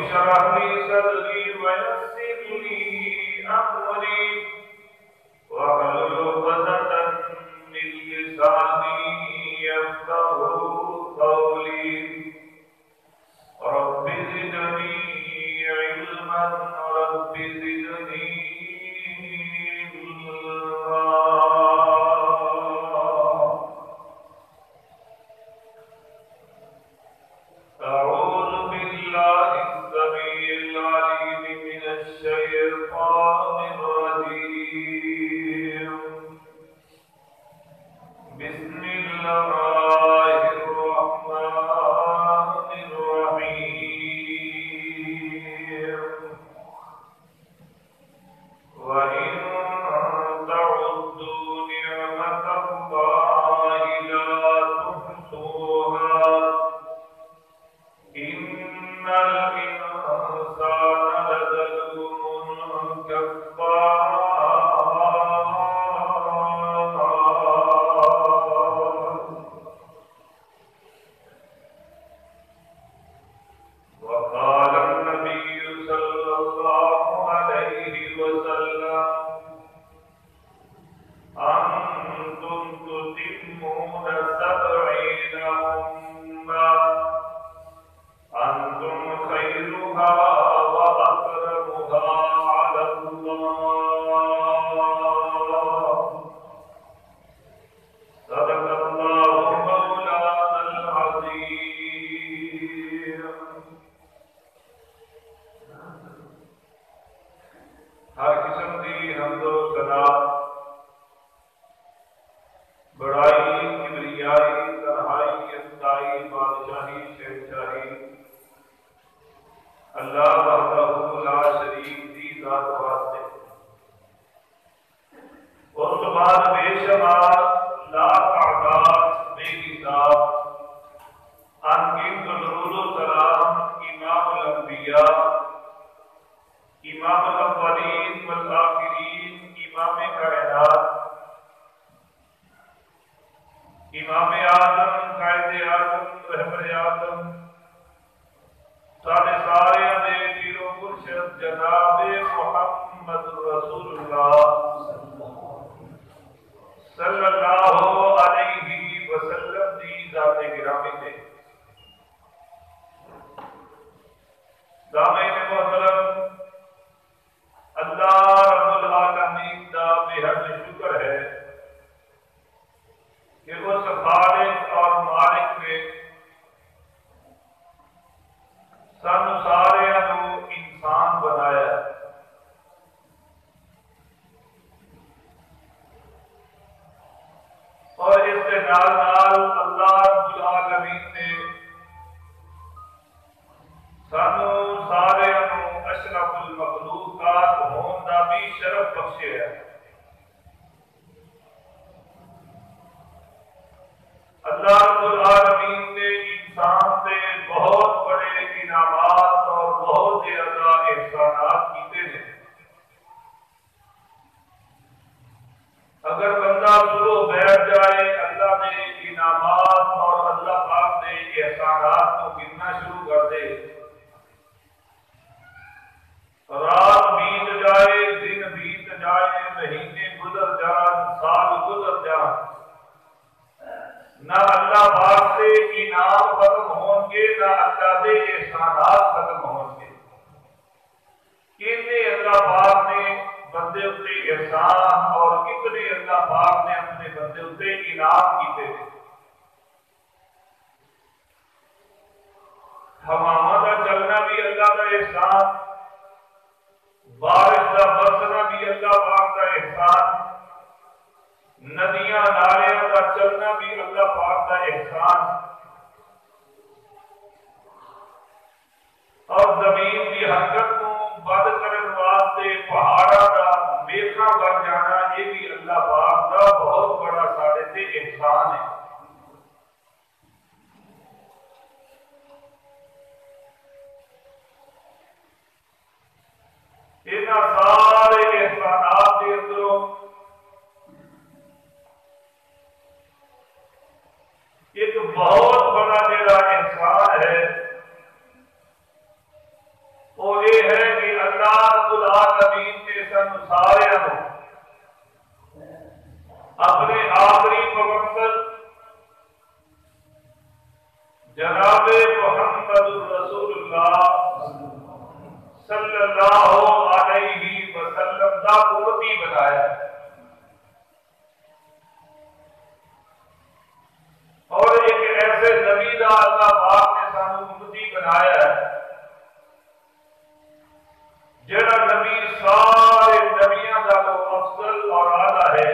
اشرح لي صدري ويسر لي أمري واحلل عقدة من لساني يفقهوا قولي رب زدني علما رب زدني أعوذ بالله السميع العليم من الشيطان الرجيم بسم الله الرحمن الرحيم وإن تعدوا نعمة الله لا تحصوها إن الإنسان لظلوم كفار وقال النبي صلى الله عليه وسلم أنتم تتمون 70 أمة أنتم خيرها وأكرمها على الله صدق الله مولانا العظيم ہر قسم کی حمد و ثنا بڑائی کبریائی تنہائی انتہائی بادشاہی شہنشاہی اللہ وحدہ لا شریک دی ذات واسطے اور اس بعد بے شمار لا تعداد بے حساب انگنت درود و سلام امام الانبیاء امام الاولین والآخرین امام کائنات امام اعظم قائد اعظم رہبر اعظم سارے دے پیر و مرشد جناب محمد رسول اللہ صلی اللہ علیہ وسلم دی ذات گرامی دے سامعین محترم اللہ رب العالمین دا بے حد شکر ہے کہ اس خالق اور مالک نے سانو سارے انسان بنایا اور اس کے نال اللہ رب العالمین نے سانو سارے اشرف المخلوقات ہون دا بھی شرف بخشے ہے اللہ رب العالمین نے انسان سے بہت بڑے انعامات اور بہت زیادہ احسانات کیتے ہیں اگر بندہ صبح بیٹھ جائے اللہ نے انعامات اور اللہ پاک نے احسانات کو گننا شروع کر دے رات بیت جائے دن بیت جائے مہینے گزر جائیں سال گزر جائیں نہ اللہ پاک سے انعام ختم ہوں گے نہ اللہ دے احسانات ختم ہوں گے کتنے اللہ پاک نے بندے اتے احسان اور کتنے اللہ پاک نے اپنے بندے اتے انعام کیتے ہیں ہواواں کا چلنا بھی اللہ کا احسان بارش کا برسنا بھی اللہ پاک کا احسان ندیاں نالیاں کا چلنا بھی اللہ پاک کا احسان اور زمین کی حرکت کو بند کرنے واسطے پہاڑاں کا میخاں بن جانا یہ بھی اللہ پاک کا بہت بڑا سارے سے احسان ہے انہاں سارے احسانات کے اندروں ایک بہت بڑا میرا احسان ہے اللہ صلی اللہ علیہ وسلم دا امتی بنایا اور ایک ایسے نبی دا اللہ پاک نے سانو امتی بنایا ہے جڑا نبی سارے نبیاں دا افضل اور اعلیٰ ہے۔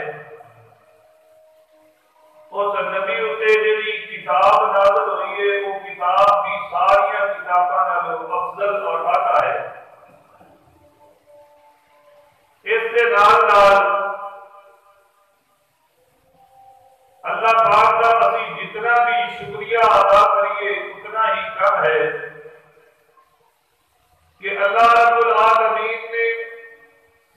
اس نبی اتے جڑی کتاب نازل ہوئی ہے وہ کتاب بھی ساری کتاباں نالوں افضل اور اعلیٰ ہے۔ اس کے نال اللہ پاک کا اسی جتنا بھی شکریہ ادا کریے اتنا ہی کم ہے کہ اللہ رب العالمین نے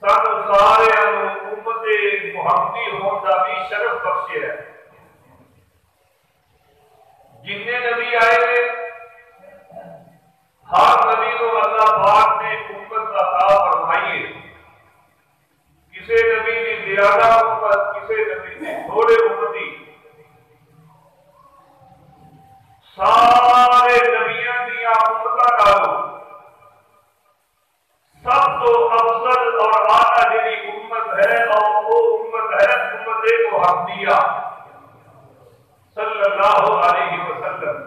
سانو سارے امت محمدی ہون کا بھی شرف بخشیا ہے۔ جتنے نبی آئے ہیں ہر نبی کو اللہ پاک نے امت عطا فرمائی ہے۔ کسی نبی کی زیادہ امت، کسی نبی کی تھوڑے امتی، سارے نبیوں دیا امتاں نالوں سب تو افضل اور اعلیٰ جڑی امت ہے اور وہ امت ہے امت محمدیہ صلی اللہ علیہ وسلم۔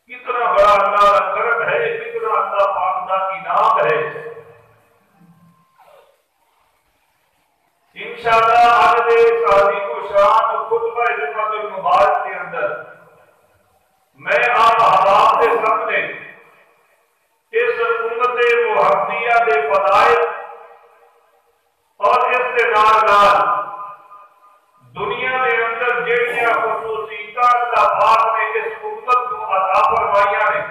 کتنا بڑا اللہ کا کرم ہے، کتنا اللہ پاک کا انعام ہے۔ انشاءاللہ آج دے تعظیم و شان خطبہ جمعۃ المبارک کے اندر میں آپ احباب کے سامنے اس امت محمدیہ کے فضائل اور اس کے نال دنیا کے اندر جہڑیاں خصوصیات اللہ پاک نے اس امت کو عطا فرمائیاں نے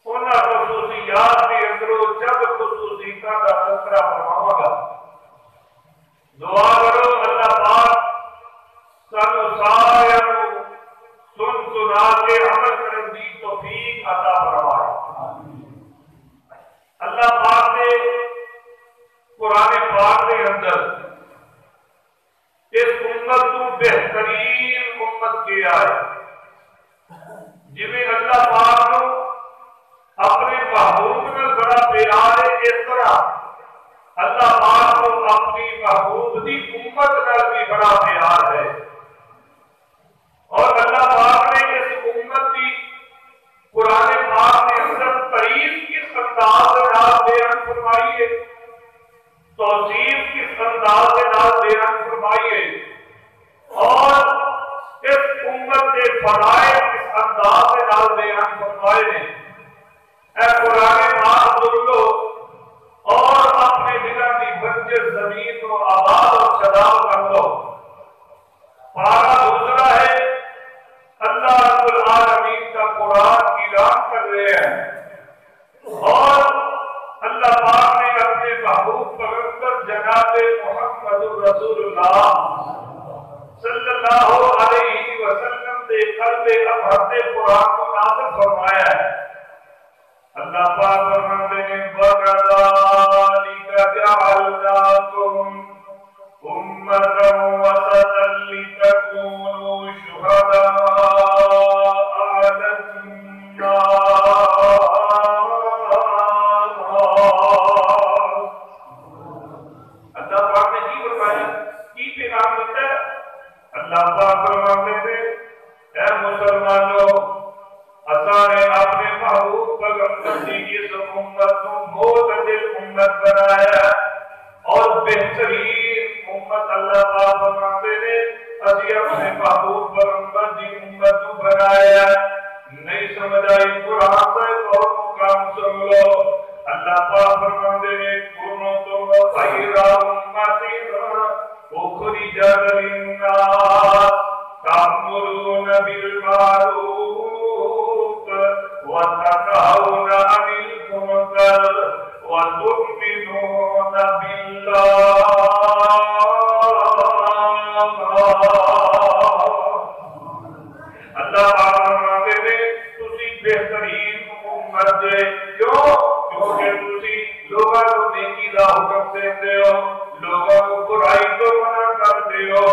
ان خصوصیات کے اندروں چند خصوصیات کا تذکرہ فرماواں گا۔ دعا کرو اللہ پاک سانو سارے سن سنا کے عمل کرنے کی توفیق عطا فرمائے۔ اللہ پاک نے قرآن پاک کے اندر اس امت کو بہترین امت کیا ہے۔ جویں اللہ پاک کو اپنے محبوب میں بڑا پیار ہے، اس طرح اللہ پاک کو اپنی محبوب کی امت کا بھی بڑا پیار ہے۔ اور اللہ پاک نے اس امت کی قرآن پاک کے اندر تعریف کس انداز کے نال بیان فرمائی ہے، توصیف کس انداز کے نال بیان فرمائی ہے، اور اس امت کے فضائل کس انداز کے نال بیان فرمائے ہیں۔ اے قرآن پاک سن لو اور اپنے دلوں کی بنجر زمین کو آباد اور شاداب کر لو۔ پارہ دوسرا ہے اللہ رب العالمین کا قرآن اعلان کر رہے ہیں اور اللہ پاک نے اپنے محبوب پیغمبر جناب محمد رسول اللہ صلی اللہ علیہ وسلم کے قلب اطہر سے قرآن کو نازل فرمایا ہے۔ اللہ پاک فرماتے ہیں وَكَذَلِكَ جَعَلْنَاكُمْ أُمَّةً وَسَطًا لِتَكُونُوا شُهَدَاءَ عَلَى النَّاسِ۔ اللہ پاک نے کی فرمایا، کی پیغام دیتا ہے؟ اللہ پاک فرماتے ہیں اے مسلمانوں، اللہ نے اپنے محبوب پیغمبر کی اس امت کو معتدل امت بنایا اور بہترین امت۔ اللہ پاک فرماتے ہیں اسی اپنے محبوب پیغمبر کی امت کو بنایا۔ نہیں سمجھ آئی قرآن کا ایک اور مقام سن لو۔ اللہ پاک فرماتے ہیں کنتم خیر امۃ اخرجت للناس تأمرون بالمعروف وتنهون عن المنكر وتؤمنون بالله۔ اللہ پاک فرماتے ہیں تسی بہترین امت جے، کیوں؟ کیونکہ تسی لوگوں کو نیکی کا حکم دیتے ہو، لوگوں کو برائی کو منع کرتے ہو،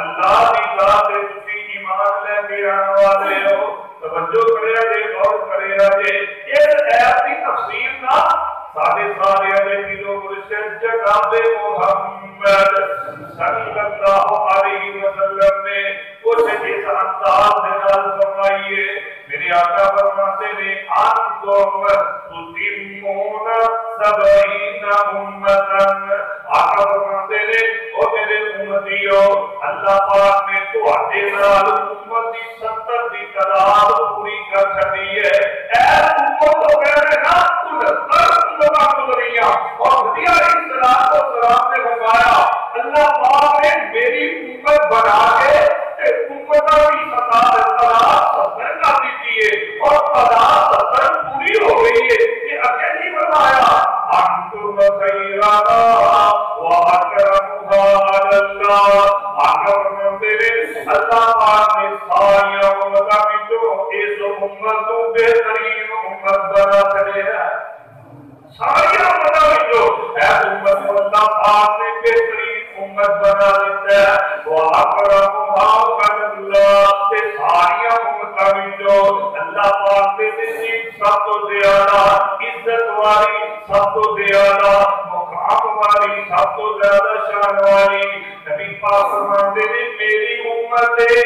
اللہ کی ذات سے تسی ایمان لے کے آنے والے ہو۔ توجہ کرے جے غور کریا جے اس آیت کی تفسیر نہ سارے دلوں مرشد جناب محمد صلی اللہ علیہ وسلم نے کچھ اس انداز سے نال فرمائیے. میرے آقا فرماتے نے انتم تتمون سبعین امتن. آقا فرماتے نے او میرے امتیو اللہ پاک نے تواڈے نال امت دی 70 دی تعداد پوری کر چھڈی ہے. اے امت تو کہنے نا اور نبی علیہ السلام نے فرمایا اللہ پاک نے میری امت بنا کے امتوں کی تعداد 70 کر دی ہے اور تعداد 70 پوری ہو گئی ہے. یہ اکیلی فرمایا انتم خیرنا واکرمها علی اللہ. اللہ پاک نے ساری امتوں وچوں اس امت کو بہترین امت بنا چھڈیا ہے. ساری امتوں وچوں اے امت کو اللہ پاک نے بہترین امت بنا دیتا ہے. واکرمها علی اللہ. تے ساری امتوں وچوں اللہ پاک نے سب تو زیادہ عزت والی سب تو زیادہ مقام والی سب تو زیادہ شان والی نبی پاک فرماتے نے میری امت ہے.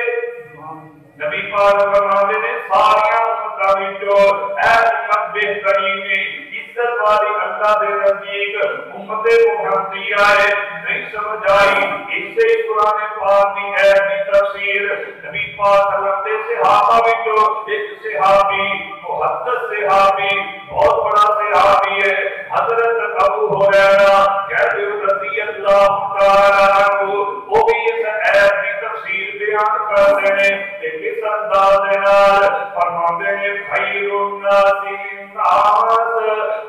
نبی پاک فرماتے نے ساری امتوں وچوں اے امت بہترین عزت والی اللہ دے نزدیک امت محمدیہ ہے. نہیں سمجھ آئی اس سے قرآن پاک کی ہے کی تفسیر. نبی پاک صلی اللہ علیہ وسلم صحابہ وچوں ایک صحابی محدث صحابی بہت بڑا صحابی ہے حضرت ابو ہریرہ کہتے رضی اللہ تعالی عنہ. وہ بھی اس آیت کی تفسیر بیان کرتے ہیں کہ کس انداز نال فرماتے ہیں خیر الناس للناس.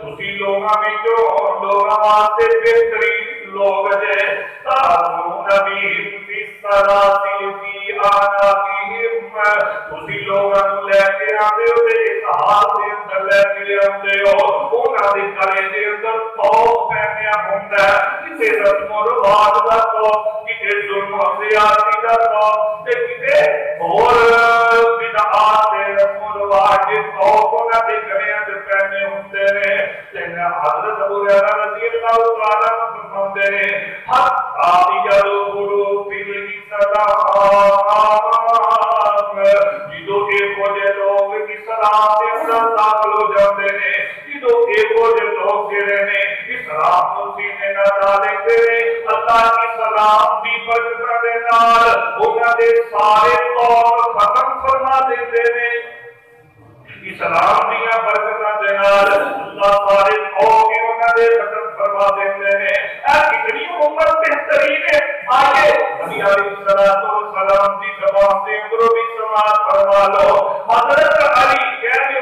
تسی لوگاں وچوں لوگاں واسطے بہترین لوگ جے تامون بہم فی الصلاۃ فی اعناقہم. تسی لوگاں نوں لے کے آندے ہو تے اس حال دے اندر لے کے آندے ہو انہاں دے گلے دے اندر توق پہنیا ہوندا ہے. کسے رسم و رواج دا توق کسے ظلم و زیادتی دا توق تے کسے اور بدعات دے رسم و رواج دے توق انہاں دے گلے اندر پہنے ہوندے نے. حضرت ابو ہریرہ رضی اللہ تعالی عنہ فرماتے ہیں حتی یدخلوا فی الاسلام. جدو ایک وجہ لوگ اسلام کے اندر داخل ہو جاتے ہیں جدو ایک وجہ لوگ جڑے نے اسلام کو سینے نہ ڈالتے ہیں اللہ کی سلام دی برکت دے نال انہاں دے سارے طور ختم فرما دیتے ہیں. اسلام دیا برکتاں دے نال اللہ سارے قوم کے انہاں دے ختم فرما دیتے ہیں. اے کتنی امت بہترین ہے. آئیے نبی علیہ السلام دی زبان سے اندروں بھی سماعت فرما لو. حضرت علی کہتے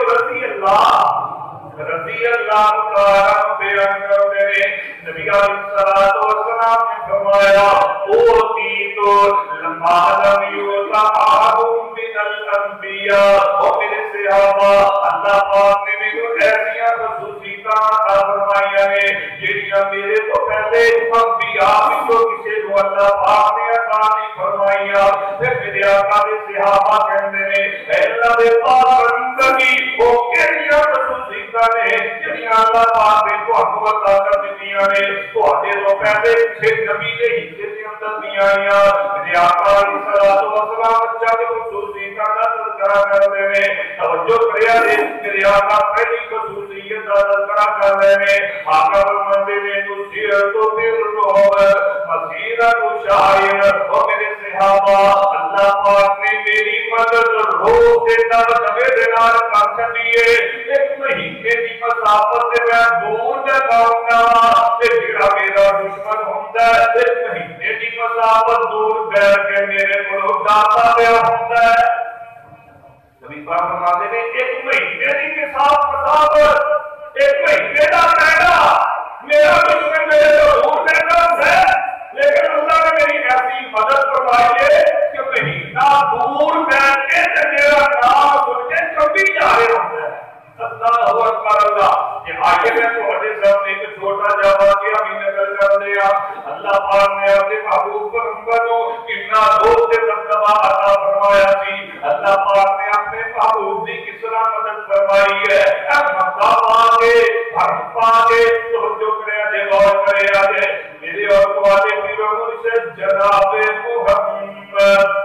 رضی اللہ تعالی بیان کرتے ہیں نبی علیہ السلام نے فرمایا اوتی تو لما لم یوتا احد من الانبیاء. او میرے صحابہ اللہ پاک نے مجھے ایسیاں خصوصیتاں عطا فرمائیاں نے جہاں میرے تو پہلے انبیاء جو کسی کو اللہ پاک نے عطا نہیں فرمائیاں. پھر میرے آقا دے صحابہ کہتے ہیں اے اللہ دے پاک بندگی وہ کیڑیاں خصوصیتاں نے جہاں اللہ پاک نے تانوں عطا کر دتیاں نے تواڈے تو پہلے کسی نبی دے حصے دے اندر نہیں آئیاں. میرے آقا علیہ السلام اچھا دے خصوصیتاں دا تذکرہ کرتے ہیں. توجہ کریا جے میرے آقا پہلی خصوصیت دا تذکرہ کر رہے ہیں. آقا فرماتے ہیں تو دل رو مسیرہ کو شاعر. او میرے صحابہ اللہ پاک نے میری مدد روح سے دبے دے نال کر چھڈی ہے. ایک مہینے دی مسافت سے میں دور جاؤں گا تے جڑا میرا دشمن ہوندا ہے ایک مہینے دی مسافت دور بیٹھ کے میرے کولوں داتا پیا ہوندا ہے. نبی پاک فرماتے ہیں ایک مہینے دی مسافت ایک مہینے دا کہنا میرا دشمن میرے سے دور رہتا ہے لیکن اللہ نے میری ایسی مدد فرمائی ہے کہ مہینہ دور بیٹھ کے میرا نام سن کے کبھی جا رہے ہوتا ہے. اللہ اکبر. اللہ کہ آئیے میں تھوڑے سامنے ایک چھوٹا جا واقعہ بھی نقل کر دیا۔ اللہ پاک نے اپنے محبوب پیغمبر کو کتنا دوست دبدبا عطا فرمایا تھی۔ اللہ پاک نے اپنے محبوب کی کس طرح مدد فرمائی ہے۔ مکہ پاکے حرم پاکے توجہ کرے دے غور کرے آگے میرے اور تمہارے پیروں مرشد جناب محمد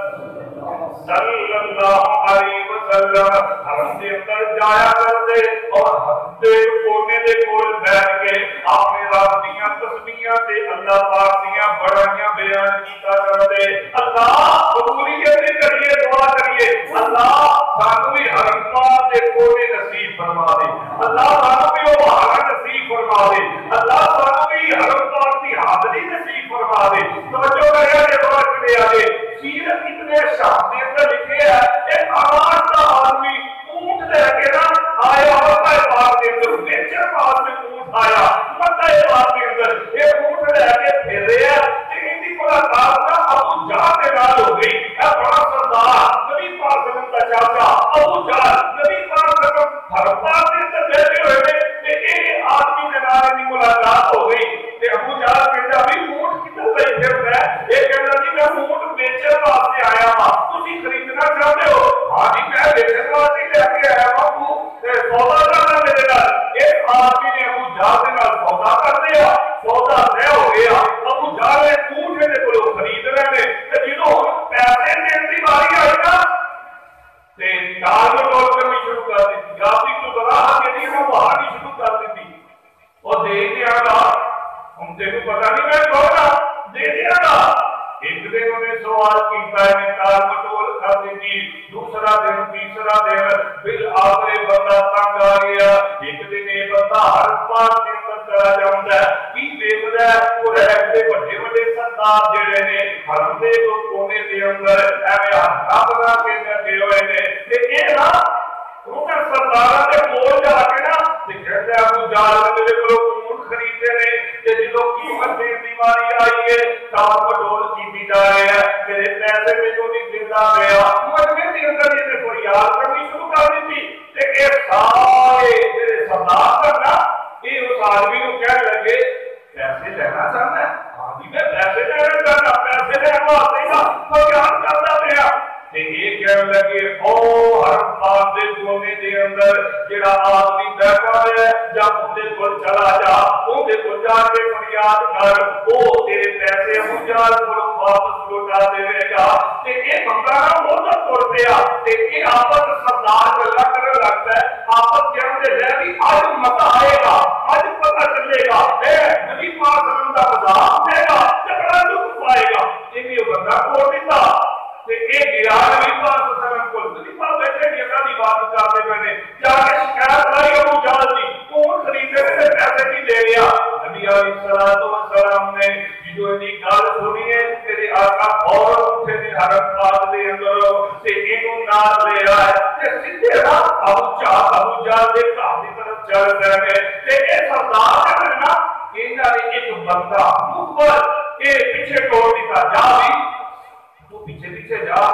صلی اللہ علیہ وسلم حرم کے اندر جایا کرتے اور ہفتے کونے دے کول بیٹھ کے اپنے رب دیاں تسبیحاں تے اللہ پاک دیاں بڑائیاں بیان کیتا کرتے۔ اللہ قبولیت کریے دعا کریے اللہ سانو بھی حرم پاک دے کونے نصیب فرما دے، اللہ سانو بھی وہ حرم نصیب فرما دے، اللہ سانو بھی حرم پاک دی حاضری نصیب فرما دے۔ توجہ کرے دے دعا کرے آگے سیرت اتنے شاہ دے اندر لکھے ہے ایک آواز کا آدمی اونٹ لے کے نا آیا مکہ پاک کے اندر بیچر پاک میں اونٹ آیا مکہ پاک کے اندر ایک اونٹ لے کے پھر رہے ہیں لیکن دی ملاقات نا ابو جہل کے نال ہو گئی ہے بڑا سردار نبی پاک صلی اللہ علیہ وسلم کا چاچا ابو جہل نبی پاک صلی اللہ علیہ وسلم ہر پاک کے اندر بیٹھے ہوئے میں کہ ایک آدمی کے نال دی ملاقات ہو گئی کہ ابو جہل کہتا ابھی اونٹ کدھر لے پھر رہا ہے ایک کہتا جی میں اونٹ بیچر واسطے آیا ہاں تسی خریدنا چاہتے ہو؟ ہاں جی میں بیچر واسطے لے کے آیا ہوں سودا کرنا میرے نال۔ ایک آدمی نے ابو جہل کے نال سودا کر دیا سودا طے ہو گیا ابو جہل نے اونٹ دے کولوں خرید لینے تے جدوں پیسے دین دی باری آئی نا تے ٹال مٹول کرنی شروع کر دیتی جاتی تو گراہ کے لیے وہ بہانی شروع کر دیتی اور دے دیا گا ہم تینوں پتہ نہیں میں کون دے دیا گا۔ ایک دن انہیں سوال کیتا ہے میں ٹال مٹول کر دیتی دوسرا دن تیسرا دن بالآخر بندہ تنگ آ گیا ایک دن یہ بندہ ہر پاس کے اندر چلا جاتا ہے کی دیکھتا ہے وہ رہتے بڑے بڑے سردار جڑے نے حرم دے کو کونے دے اندر ایویں ہاتھاں بنا کے بیٹھے ہوئے نے تے اے نا روکر سرداراں دے کول جا کے نا تے کہتے ابو جہل میرے کولوں اونٹ خریدے نے تے جدوں قیمت دین دی باری آئی ہے ٹال مٹول کی جا رہے ہیں میرے پیسے میں جو نہیں دیتا گیا مجمع کے اندر یہ فریاد کرنی شروع کر دی تھی کہ اے سارے میرے سردار کرنا یہ اس آدمی کو کہنے لگے پیسے لینا چاہتا ہے ہاں جی میں پیسے لینا چاہتا پیسے لینا واسطے کا فریاد کرتا پیا کہ یہ کہنے لگے او ہر پاک دے کونے دے اندر جڑا آدمی بیٹھا ہے جب ان دے کول چلا جا ان دے کول جا کے فریاد کر او تیرے پیسے مجال کو واپس لوٹا دے گا تے اے بندہ وہ تو ٹر پیا تے اے آپس سردار گلا کرنے لگتا ہے آپس کے اندر رہ بھی آج مزہ آئے گا آج پتہ چلے گا اے نبی پاک صلی اللہ علیہ وسلم کا مزاح دے گا جھگڑا دکھ پائے گا یہ بندہ کھول دیتا تے اے گیا نبی پاک صلی اللہ علیہ وسلم کو نبی پاک بیٹھے کہ اللہ دی بات کرتے پے جا کے شکایت لائی ابو جہل دی کون خریدے تے پیسے کی دے گیا نبی علیہ الصلوۃ والسلام نے جو دی گل سنی ہے تیرے آقا فوراً اٹھے نے حرم پاک دے اندر تے اینو نال لے آئے تے سیدھے راہ ابو جہل دے گھر دی طرف چل پے تے اے سردار نے نا انہاں نے ایک بندہ مخبر کے پیچھے ٹوڑ دیتا جا بھی تو پیچھے پیچھے جا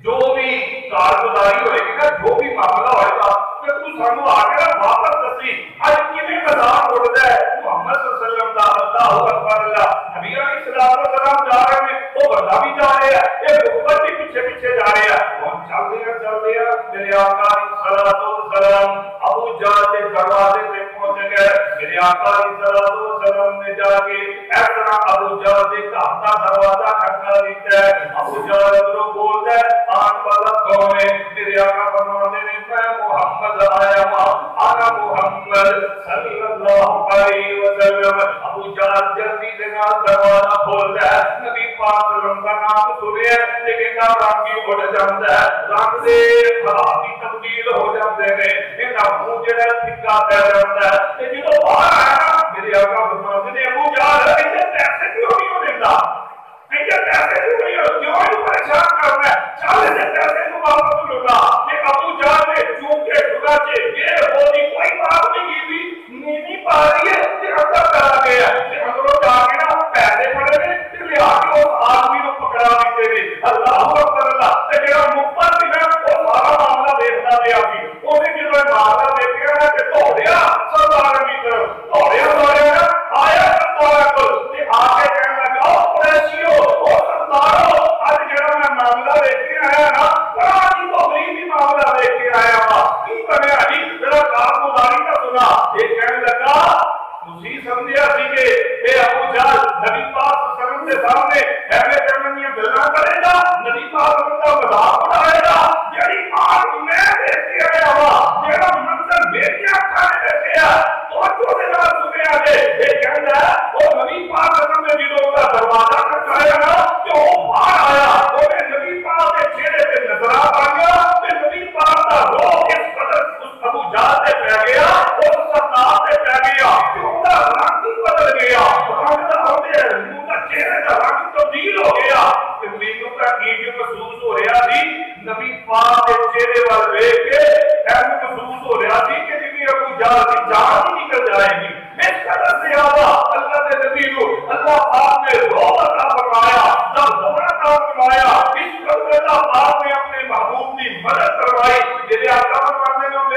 جو بھی کارگزاری ہوئے گی نا جو بھی معاملہ ہوئے گا کہ تو سانو آ کے واپس دسی اج کیویں مذاق اڑدا ہے محمد صلی اللہ علیہ وسلم دا اللہ اکبر اللہ نبی علیہ السلام جا رہے ہیں وہ بندہ بھی جا رہے ہیں یہ محبت بھی پیچھے پیچھے جا رہے ہیں ہم چلتے ہیں میرے آقا علیہ السلام ابو جہل کے دروازے پہ پہنچ گئے میرے آقا علیہ السلام نے جا کے اس طرح ابو جہل کے گھر کا دروازہ کھٹکا دیتا ہے ابو جہل ادھروں بولتا ہے آن والا کون ہے میرے آقا فرماتے ہیں میں محمد آیا ہوں انا محمد صلی اللہ علیہ وسلم ابو جہل جلدی سے دروازہ کھولتا ہے نبی پاک صلی اللہ علیہ وسلم کا نام سنے لیکن رنگ بھی اڑ جاتا ہے رنگ سے خرابی تبدیل ہو جاتے ہیں انہاں منہ جڑا پھکا پہ جاتا ہے کہ جدوں باہر آیا میرے آقا فرماتے ہیں ابو جہل ایسے پیسے کیوں نہیں ہو دیتا ایسے پیسے کیوں نہیں پریشان کرنا ہے چل سے پیسے کو واپس لوٹا کہ ابو جہل نے چونکہ خدا کے یہ بولی کوئی بات نہیں کی بھی نیمی پا رہی ہے کہ اندر چلا گیا کہ اندروں جا کے نا پیسے پڑے نے کہ لیا کے اس آدمی کو پکڑا دیتے نے اللہ اکبر اللہ تے جڑا مخبر سی نا وہ سارا معاملہ دیکھتا پیا سی انہیں جدوں معاملہ دیکھیا نا کہ دوڑیا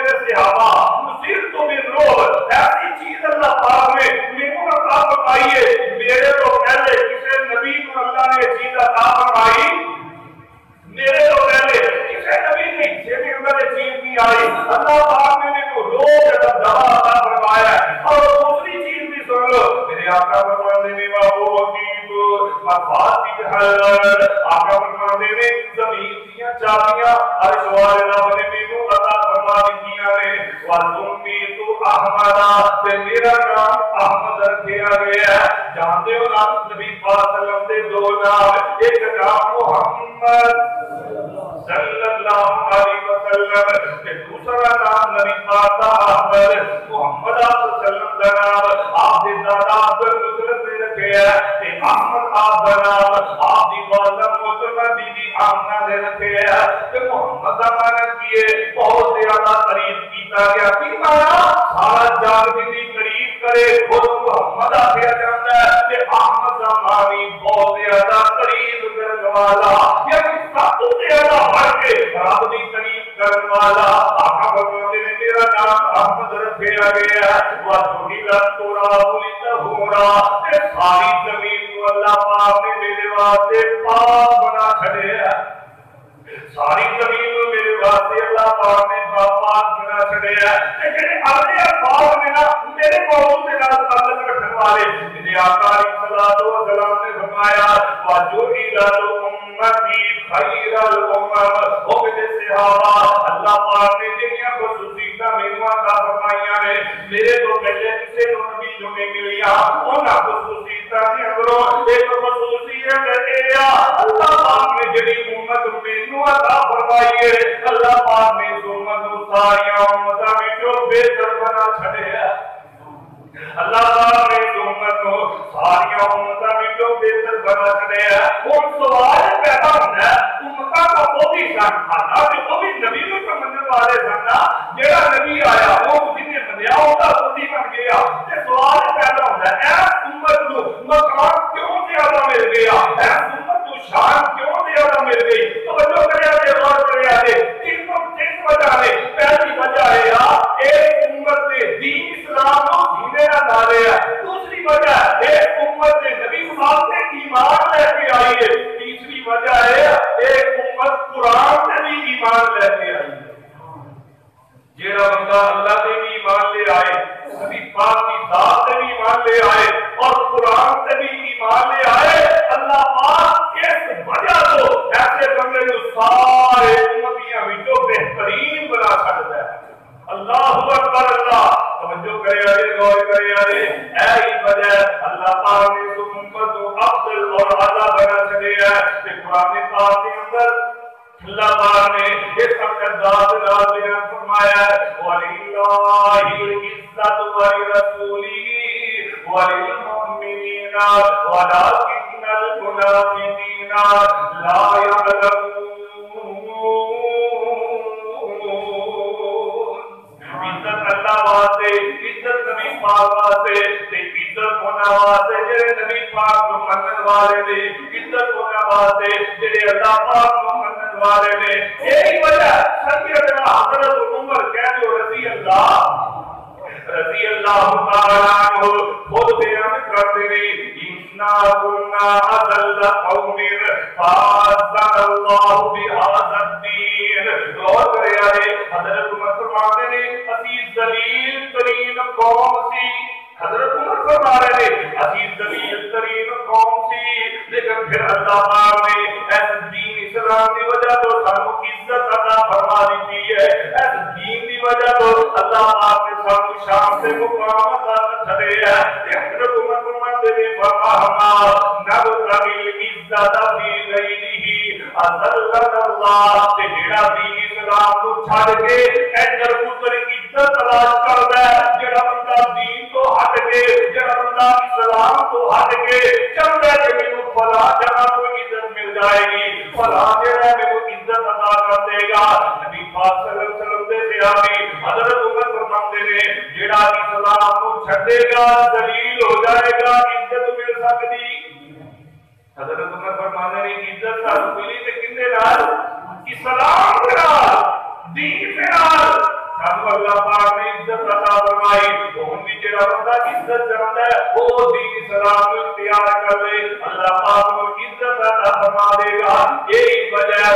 میرے صحابہ مصیر تو من روح ایسی چیز اللہ پاک نے میرے عطا فرمائی ہے میرے تو پہلے کسی نبی کو اللہ نے چیز عطا فرمائی میرے تو پہلے کسی نبی نے حصے کے اندر یہ چیز نہیں آئی اللہ پاک نے میرے کو روح کا دوا عطا فرمایا ہے اور دوسری چیز بھی سن لو میرے آقا فرماتے ہیں وہ وقیب مفاتیح الارض آقا فرماتے ہیں زمین دیا چابیاں عرش والے رب نے میرے عطا فرما دیا نے وَسُمِّيتُ أَحْمَدَ تے میرا نام احمد رکھا گیا ہے جانتے ہو نام نبی پاک صلی اللہ علیہ وسلم دے دو نام ایک نام محمد صلی اللہ علیہ وسلم تے دوسرا نام نبی پاک دا احمد محمد صلی اللہ علیہ وسلم دا نام آپ دے دادا عبد المطلب نے رکھا ہے تے احمد آپ دا نام آپ دی والدہ محترمہ بی بی آمنہ نے رکھا ہے تے محمد دا معنی کیے بہت زیادہ قریب کیتا گیا کی معنی سارا جان جتنی قریب کرے وہ محمد آخیا جاتا ہے کہ احمد دا معنی بہت زیادہ قریب کرنے والا یعنی سب تو زیادہ بڑھ کے رب دی قریب کرنے والا آقا فرماتے ہیں میرا نام احمد رکھا گیا ہے وَجُعِلَ التُّرَابُ لِطَهُورًا تے ساری زمین کو اللہ پاک نے میرے واسطے پاک بنا چھڑے ہے ساری زمین کو میرے واسطے اللہ پاک نے پاک بنا چھڑے ہے لیکن اپنے الفاظ میں نا میرے موضوع سے نہ تعلق رکھنے والے میرے آقا علیہ الصلوۃ والسلام نے فرمایا وَجُعِلَ أُمَّتِي خَيْرَ الْأُمَمِ او میرے صحابہ اللہ پاک نے جنیاں خصوصیتاں میرے عطا فرمائیاں نے میرے تو پہلے کسی نبی جو نہیں ملیا انہاں خصوصیتاں دے اندروں ایک خصوصیت ہے اللہ پاک نے جڑی امت مینوں عطا فرمائی ہے اللہ پاک نے اس امت کو ساری امتاں وچوں بہتر بنا چھڑے ہے اللہ پاک نے اس امت کو ساری امتاں وچوں بہتر بنا چھڑے ہے ہن سوال پیدا ہوندا ہے امتاں کا وہ بھی سن حالانکہ وہ بھی نبی کو سمجھنے والے سن جڑا نبی آیا وہ جن نے منیا ہوتا خودی بن گیا تے سوال پیدا ہوندا ہے امت کو مقام کیوں زیادہ مل گیا امت کو شان کیوں زیادہ مل گئی توجہ کریا تے غور کریا تے تین وجہ ہے پہلی وجہ ہے ایک امت نے دین اسلام کو سینے نہ ڈالے ہے دوسری وجہ ہے امت نے نبی پاک سے ایمان لے کے آئی ہے تیسری وجہ ہے ایک امت قرآن سے بھی ایمان لے کے آئی ہے جیڑا بندہ اللہ سے بھی ایمان لے آئے نبی پاک کی ذات سے بھی ایمان لے آئے اور قرآن سے بھی ایمان لے آئے اللہ پاک اس وجہ تو ایسے بندے کو سارے امتیاں وچوں بہترین بنا چھڑدا ہے اللہ اکبر اللہ توجہ کرے آئے غور کرے آئے ایہی وجہ اللہ پاک نے اس امت کو افضل اور اعلیٰ بنا چھڑیا ہے کہ قرآن پاک کے اندر اللہ پاک نے اس اقتدار نے فرمایا ہے وَلِلَّهِ الْعِزَّةُ وَلِرَسُولِهِ وَلِلْمُؤْمِنِينَ وَلَكِنَّ الْمُنَافِقِينَ لَا يَعْلَمُونَ عزت اللہ واسطے عزت نبی پاک واسطے تے عزت ہونا واسطے جڑے نبی پاک کو منن والے نے عزت ہونا واسطے جڑے اللہ پاک کو منن والے نے یہی وجہ سیدنا حضرت عمر کہتے ہو رضی اللہ تعالی عنہ خود بیان کرتے ہیں انا كنا اذل قوم فاعزنا الله بهذا الدين غور کرے حضرت عمر فرماتے ہیں عزیز ذلیل ترین قوم سی حضرت عمر فرما رہے ہیں عزیز ذلیل ترین قوم سی لیکن پھر اللہ پاک نے اس دین اسلام کی وجہ تو سانو عزت عطا فرما دی ہے اس دین کی وجہ تو اللہ پاک نے سانو شان سے مقام عطا چھڑے ہے حضرت عمر فرماتے ہیں فرمایا نبتغي العزت فی غیرہ اذلنا اللہ تے جڑا دین اسلام کو چھڑ کے ادھر ادھر عزت تلاش کردا ہے جڑا بندہ دین تو ہٹ کے جڑا بندہ اسلام تو ہٹ کے چاہتا ہے کہ مینوں فلاں جگہ کوئی عزت مل جائے گی فلاں جگہ مینوں عزت عطا کر دے گا نبی پاک صلی اللہ علیہ وسلم دے صحابی حضرت عمر فرماتے ہیں جڑا اسلام کو چھڈے گا ذلیل ہو جائے گا عزت مل سکتی حضرت عمر فرماتے ہیں عزت سانوں ملی تے کنے نال اسلام دے نال دین دے نال اب اللہ پاک نے عزت عطا فرمائی تو ان کی جڑا بندہ عزت چاہتا ہے وہ دین اسلام کو اختیار کر لے اللہ پاک کو عزت عطا فرما دے گا یہی وجہ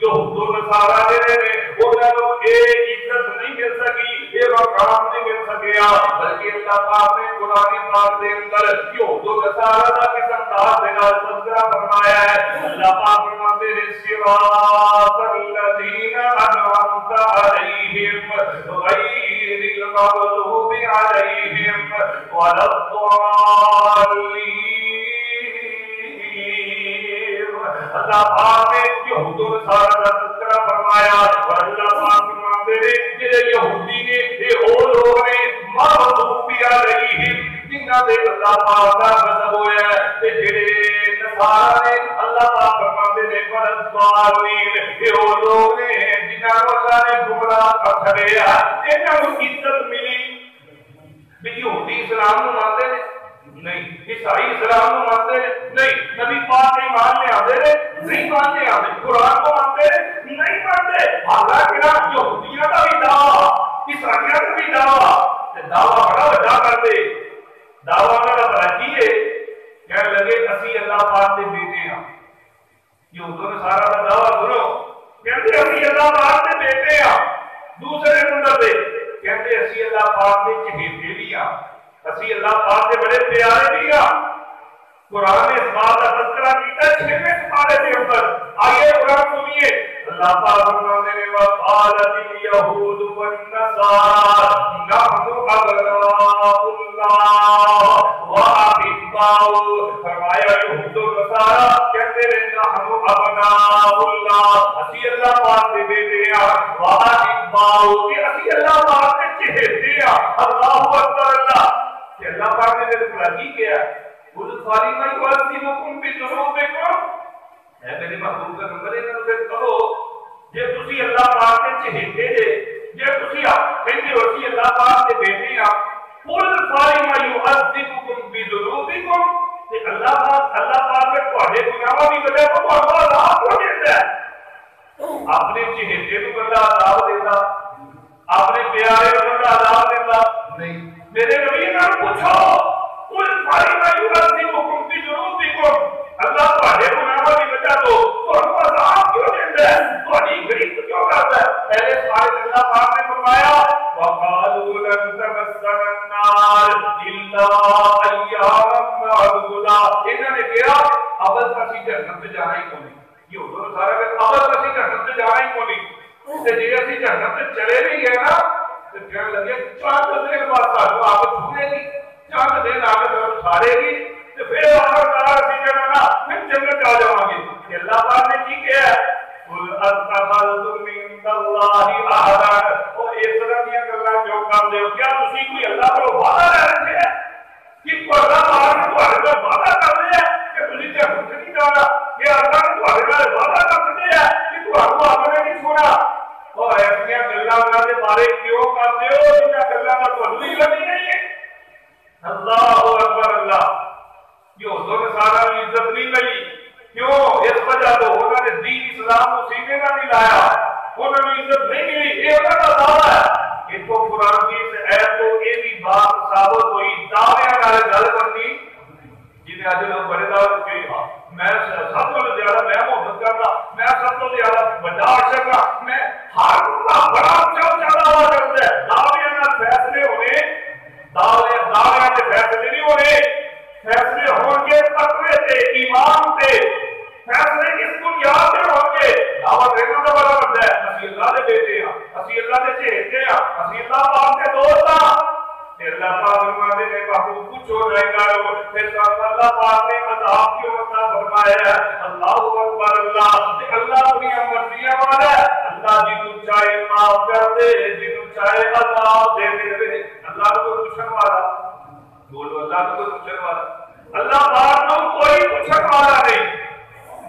جو نصارا دے رہے انہوں کو ایک عزت نہیں مل سکی یہ مقام نہیں مل سکیا بلکہ اللہ پاک نے قرآن پاک دے اندر جو نصارا کا کس انداز سے تذکرہ فرمایا ہے اللہ پاک فرماتے ہیں صراط الذین انعمت علیہم غیر المغضوب علیہم ولا الضالین اللہ پاک نے یہود و نصارا کا تذکرہ فرمایا اور اللہ پاک فرماتے ہیں کہ یہودی نے یہ وہ لوگ نے مغضوب علیہم جنہاں دے اللہ پاک کا غضب ہویا ہے تے جڑے نصارا نے اللہ پاک فرماتے ہیں والضالین یہ وہ لوگ نے جنہاں کو اللہ نے گمراہ کر چھڑیا انہاں کو عزت ملی بھی یہودی اسلام نو مانتے ہیں نہیں عیسائی اسلام کو مانتے نہیں نبی پاک ایمان لے آتے نہیں مانتے آتے قرآن کو مانتے نہیں مانتے حالانکہ یہودیاں کا بھی دعویٰ عیسائیاں کا بھی دعویٰ بڑا بڑا کرتے دعویٰ کا بڑا کیے کہنے لگے اسی اللہ پاک کے بیٹے ہیں یہود و نصارا کا دعویٰ سنو کہتے اسی اللہ پاک کے بیٹے ہیں دوسرے نمبر پہ کہتے اسی اللہ پاک کے چہیتے بھی ہیں اسی اللہ پاک کے بڑے پیارے بھی ہیں قرآن نے اس بات کا تذکرہ کیتا ہے 6ویں سپارے کے اندر آئیے قرآن سنیے اللہ پاک فرماتے ہیں وقالت الیہود والنصارى نحن ابناء اللہ واحباؤہ فرمایا یہود و نصارا کہتے ہیں نحن ابناء اللہ اسی اللہ پاک کے بیٹے ہیں واحباؤہ کہ اسی اللہ پاک کے چہتے ہیں اللہ اکبر اللہ کہ اللہ پاک نے میرے بھلا کیا قل فَلِمَ يُعَذِّبُكُم بِذُنُوبِكُم اے میرے محبوب کا نمبر ہے کہ کہو یہ تسی اللہ پاک کے چہتے جے یہ تسی کہندے ہو کہ اللہ پاک کے بیٹے ہیں قل فَلِمَ يُعَذِّبُكُم بِذُنُوبِكُم کہ اللہ پاک کے تواڈے گناہاں دی وجہ تو تہاڈا عذاب ہو جاندا ہے اپنے چہتے کو بندہ عذاب دیندا اپنے پیارے کو بندہ عذاب دیندا نہیں میرے نبی نے پوچھو قل فَلِمَ يُعَذِّبُكُم بِذُنُوبِكُم اللہ تہاڈے گناہاں دی وجہ تو تہاڈا عذاب کیوں دیندا ہے تہاڈی گریز کیوں کردا ہے پہلے سارے اللہ پاک نے فرمایا وَقَالُوا لَن تَمَسَّنَا النَّارُ إِلَّا أَيَّامًا مَّعْدُودَةً انہوں نے کہا ابد اسی جنت تے جانا ہی کوئی یہ ہو سارا کہ ابد اسی جنت تے جانا ہی کوئی تے جے اسی جنت تے چلے نہیں گئے نا تے کہنے لگے چاند دن بعد سانو آپ چھوڑے گی چاند دن آ کے سارے گی تو پھر آخرکار اسی کہنا نا پھر جنت آ جاؤں گے کہ اللہ پاک نے کی کیا ہے قل اتخذتم من اللہ عہدا او اس طرح کی گلاں کیوں کر دے ہو کیا تسی کوئی اللہ کو وعدہ لے رہے ہیں کہ اللہ پاک نے تہاڈے نال وعدہ کر رہے ہیں کہ تسی جنت نہیں جانا کہ اللہ نے تہاڈے نال وعدہ کر دیا ہے کہ تہاڈوں اپنے نہیں چھوڑا اور ایسیاں گلاں اللہ دے بارے کیوں کرتے ہو جنہاں گلاں دا تہاڈوں علم ہی نہیں ہے اللہ اکبر اللہ یہود و نصارا کی عزت نہیں ملی کیوں اس وجہ تو انہوں نے دین اسلام کو سینے نہ نہیں لایا انہوں نے عزت نہیں ملی یہ انہوں کا دعویٰ ہے اس کو قرآن کی سے ایت تو یہ بھی بات ثابت ہوئی دعویاں نال گل کرنی جنہیں آج لوگ بڑے دعوت کے میں سب کو زیادہ میں محبت کرنا میں سب کو زیادہ بڑا عاشق ہوں میں ہر بڑا چل ہوا کرتا ہے دعویاں نال فیصلے ہونے دعویاں کے فیصلے نہیں ہونے فیصلے ہوں گے تقوی سے ایمان سے فیصلے کس بنیاد سے ہوں گے دعوت دینا کا بڑا بنتا ہے اسی اللہ کے بیٹے ہیں اسی اللہ کے چہتے ہیں اسی اللہ پاک کے دوست ہیں اللہ پاک فرماتے ہیں محبوب پوچھو رہے گا پھر اللہ پاک نے عذاب کی عطا فرمایا ہے اللہ اکبر اللہ اللہ اپنی مرضیاں والا ہے اللہ جنوں چاہے معاف کر دے جنوں چاہے عذاب دے دے اللہ کو پوچھنے والا بولو اللہ کو پوچھنے والا اللہ پاک کو کوئی پوچھنے والا نہیں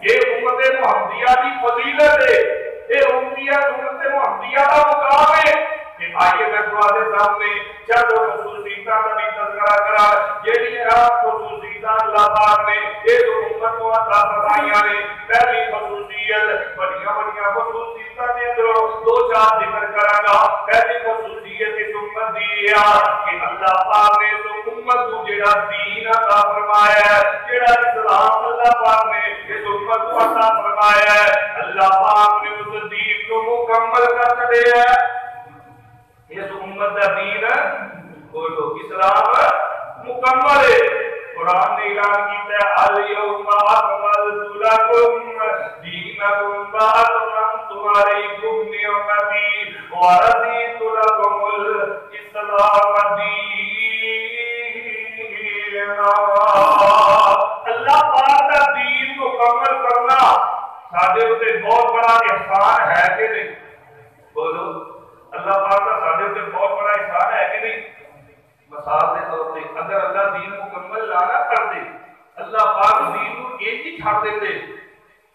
یہ امت محمدیہ کی فضیلت ہے یہ امت محمدیہ کا مقام ہے کہ آئیے میں تمہارے سامنے چند خصوصیتاں کا بھی تذکرہ کرا یہ خصوصیتاں اللہ پاک نے ایک امت کو عطا فرمائیاں نے پہلی خصوصیت بڑیاں خصوصیتاں نے اندروں دو چار ذکر کراں گا پہلی کیا کہ اللہ پاک نے اس امت کو جڑا دین عطا فرمایا ہے، جڑا اسلام اللہ پاک نے اس امت کو عطا فرمایا ہے، اللہ پاک نے اس دین کو مکمل کر دیا ہے۔ اس امت کا دین بولو اسلام مکمل ہے۔ قرآن نے اعلان کیتا ہے الیوم اکملت لکم دینکم واتممت علیکم نعمتی ورضیت لکم الاسلام دینا۔ اللہ پاک کا دین مکمل کرنا ساڈے اوتے بہت بڑا احسان ہے کہ نہیں؟ بولو اللہ پاک کا ساڈے اوتے بہت بڑا احسان ہے کہ نہیں؟ مثال کے طور پہ اگر اللہ دین مکمل لانا کر دے، اللہ پاک دین کو ایک ہی چھاڑ دیتے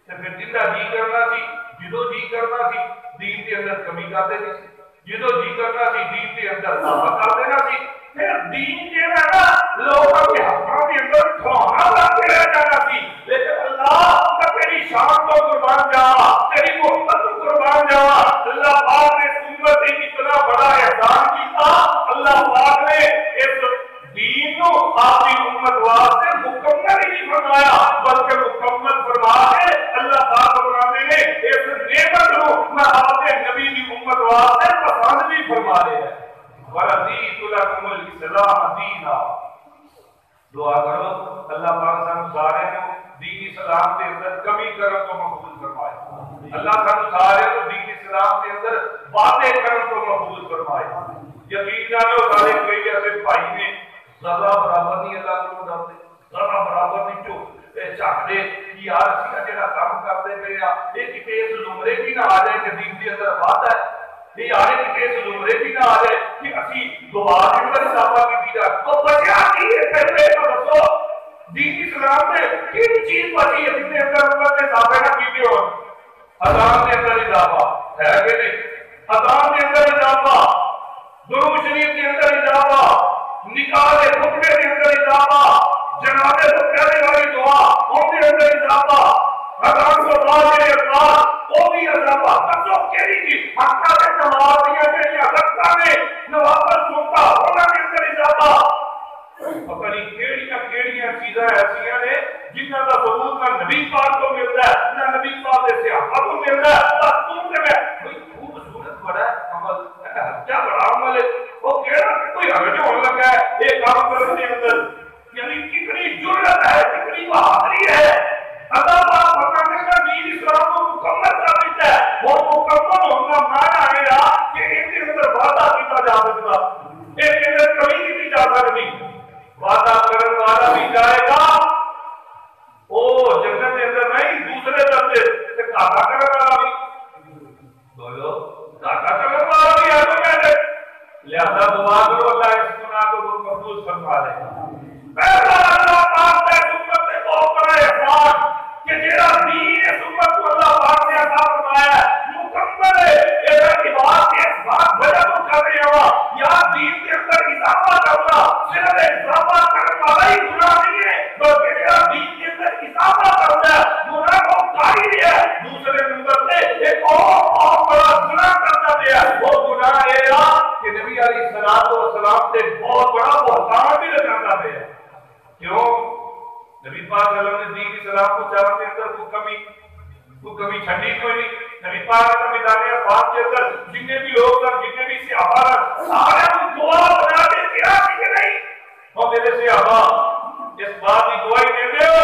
تو پھر جنہ جی کرنا سی جدو جی کرنا سی دین کے اندر کمی کر دینی سی، جدو جی کرنا سی دین کے اندر اضافہ کر دینا سی، پھر دین جو ہے نا لوگوں کے ہاتھوں کے اندر کھلانا لگتے رہ جانا سی۔ لیکن اللہ کا تیری شان کو قربان جاوا، تیری محبت کو قربان جاوا، اللہ پاک نے امت ایک اتنا بڑا احسان کیتا، اللہ پاک نے اس دین کو اپنی امت واسطے مکمل ہی نہیں فرمایا بلکہ مکمل فرما کے اللہ پاک فرماتے ہیں اس نعمت کو میں اپنے نبی کی امت واسطے پسند بھی فرما رہے ہیں۔ ورضیت لکم الاسلام دینا۔ دعا کرو اللہ پاک سانو سارے کو دین اسلام کے اندر کمی کرن کو مقبول فرمائے، اللہ سانو سارے کو دین اسلام کے اندر باتیں کرن کو مقبول فرمائے۔ یقین جانو سارے کئی ایسے بھائی نے ذرا برابر نہیں اللہ کو ڈرتے، ذرا برابر نہیں چاہتے کہ یار اسی جڑا کام کرتے پے آ یہ کتے اس زمرے بھی نہ آ جائے کہ دین کے اندر وعدہ ہے، یہ آئے کتے اس زمرے بھی نہ آ جائے کہ اسی دعا کے اندر اضافہ کی جائے تو بچا کی ہے پہلے تو دسو دین اسلام میں کن چیز بچی ہے جس کے اندر امت نے اضافہ نہ کیتے ہو؟ اذان کے اندر اضافہ ہے کہ نہیں؟ اذان کے اندر اضافہ، درود شریف کے اندر اضافہ، نکاح کے خطبے کے اندر اضافہ، جنازے سے پہلے والی دعا ان کے اندر اضافہ، اذان کو بعد کے بعد وہ بھی اضافہ۔ دسو کیڑی چیز مکہ کے نمازیاں جڑیاں رکعتاں نے نوافل سنتا انہاں کے اندر اضافہ۔ پتہ نہیں کیڑیاں چیزاں ایسیاں نے جنہاں کا ثبوت نہ نبی پاک کو ملتا ہے نہ نبی پاک کے صحابہ کو ملتا ہے، بس تم سے میں خوبصورت بڑا عمل کیا بڑا عمل ہے وہ کہنا کہ کوئی حرج ہونے لگا ہے یہ کام کرنے کے اندر، یعنی کتنی جرأت ہے کتنی بہادری ہے۔ اللہ پاک فرماتے ہیں دین اسلام کو مکمل کر دیتا ہے، وہ مکمل ہونا معنی آئے گا کہ ان کے اندر وعدہ کیا جا سکتا، ان کے اندر کمی کی جا سکتی، وعدہ کرنے والا بھی جائے گا وہ جنت کے اندر نہیں دوسرے درجے سے گھاٹا کرنے والا بھی بولو گھاٹا کرنے والا بھی ہے تو کہتے لہذا دعا کرو اللہ اس گناہ کو مقبول فرما لے گا۔ پہلا اللہ پاک نے امت سے بہت بڑا احسان کہ جیڑا دین اس امت کو اللہ پاک نے عطا فرمایا ہے مکمل ہے، یہ عبادت کے اسباب وجہ کو کر رہے ہوا یا دین کے اندر اضافہ کرنا صرف اضافہ کرنے والا ہی گناہ نہیں ہے بلکہ جیڑا دین کے اندر اضافہ کرتا ہے گناہ کو کاری ہے۔ دوسرے نمبر سے ایک اور بڑا گناہ کرتا ہے وہ گناہ یہ ہے کہ نبی علیہ السلام سے بہت بڑا بہتان بھی لگاتا ہے۔ کیوں؟ نبی پاک صلی اللہ علیہ وسلم نے دین اسلام کو چاروں کے اندر کو کمی چھڑی کوئی نہیں۔ نبی پاک کا میدان عرفات کے اندر جتنے بھی لوگ تھے جتنے بھی صحابہ سارے کو دعا بنا کے کیا کہ نہیں اور میرے صحابہ اس بات کی دعائی دیتے ہو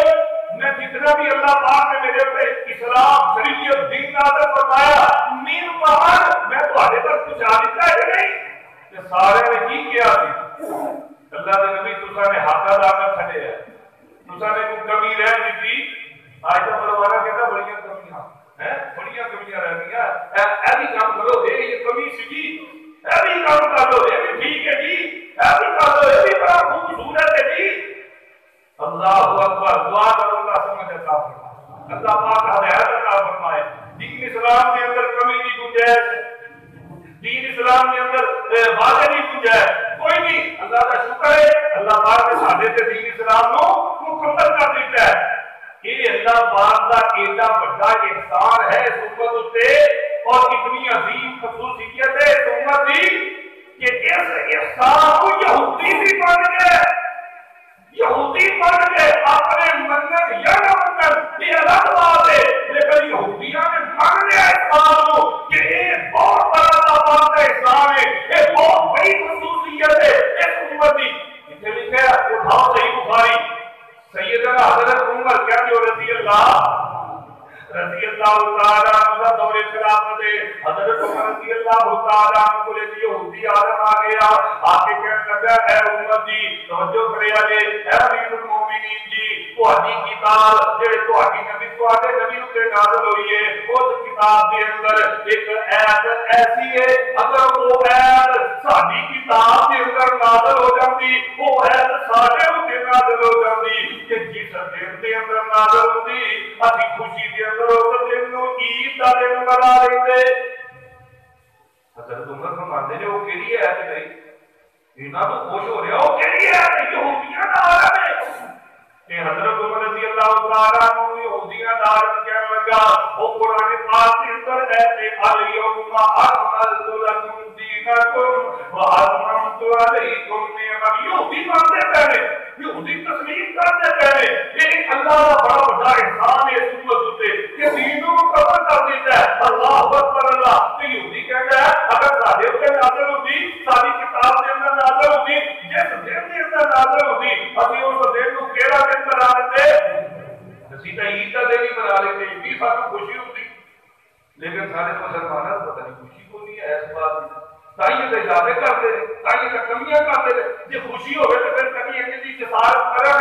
میں جتنا بھی اللہ پاک نے میرے پہ اسلام شریعت دین نازل فرمایا مین محمد میں تمہارے پر کچھ آ دیتا ہے کہ نہیں کہ سارے نے کی کیا تھی اللہ کے نبی تسا نے حق ادا کر چھڑے ہے تسا نے کوئی کمی رہ نہیں تھی آج کا پروارہ کہتا بڑیاں کمیاں ہیں بڑیاں کمیاں رہ گیا ایسی کام کرو یہ کمی سی ایسی کام کر لو یہ بھی ٹھیک ہے جی ایسی کر لو یہ بھی بڑا خوبصورت ہے جی۔ اللہ اکبر دعا کرو اللہ سمجھ عطا فرمائے اللہ پاک ہدایت عطا فرمائے۔ دین اسلام کے اندر کمی کی گنجائش دین اسلام کے اندر واضح نہیں گنجائش کوئی نہیں۔ اللہ کا شکر ہے اللہ پاک نے ساڈے تے دین اسلام کو مکمل کر دیتا ہے۔ یہ اللہ پاک کا ایڈا بڑا احسان ہے اس امت تے اور اتنی عظیم خصوصیت ہے اس امت کی کہ اس احسان یہودی بھی بن گئے، یہودی بن گئے، اپنے منت یا نہ منت یہ الگ بات ہے، لیکن یہودیاں نے مان لیا احسان کو کہ یہ بہت بڑا اللہ کا احسان ہے، یہ بہت بڑی خصوصیت ہے اس امت کی۔ اسے لکھا ہے اٹھاؤ صحیح بخاری، سیدنا حضرت عمر کہتے ہو رضی اللہ تعالیٰ عنہ دور خلافت حضرت عمر رضی اللہ تعالیٰ عنہ کو لے یہودی عالم آ گیا، آ کے کہنے لگا اے امت جی توجہ کرے آجے، اے امیر المومنین جی تہاڈی کتاب جڑے تہاڈی نبی تہاڈے نبی تے نازل ہوئی ہے اس کتاب دے اندر ایک ایت ایسی ہے اگر وہ ایت ساڈی کتاب دے اندر نازل ہو جاندی، وہ ایت ساڈے تے نازل ہو جاندی کہ جس دن دے اندر نازل ہوندی اسی خوشی دے اندر اس دن نو عید دا دن بنا لیندے۔ حضرت عمر فرماندے نے وہ کیڑی ہے کہ نہیں انہاں تو خوش ہو رہا وہ کیڑی ہے یہودیاں دا عالم ہے کہ حضرت عمر رضی اللہ تعالیٰ عنہ یہودیاں دا عالم کہنے لگا وہ قرآن پاک کے اندر ہے الیوم اکملت لکم دینکم واتممت علیکم نعمتی، یہودی مانتے پہلے یہودی تسلیم کرتے پہلے لیکن اللہ کا بڑا بڑا احسان ہے اس امت تے کہ دینوں کو کور کر دیتا ہے۔ اللہ اکبر اللہ، تو یہودی کہتا ہے اگر ساڈے تے نازل ہوندی ساری کتاب دے اندر نازل ہوندی جس دن دے اندر نازل ہوندی اسی اس دن نو کیڑا دن بنا لیندے، اسی تے عید دا دن ہی بنا لیندے، بھی سانوں خوشی ہوندی، لیکن سارے مسلمانوں کو پتہ نہیں خوشی کو نہیں ہے اس بات کی، تائیں تے اضافے کرتے ہیں، تائیں تے کمیاں کرتے ہیں، جے خوشی ہوے تے پھر کبھی انہاں دی جسارت کرے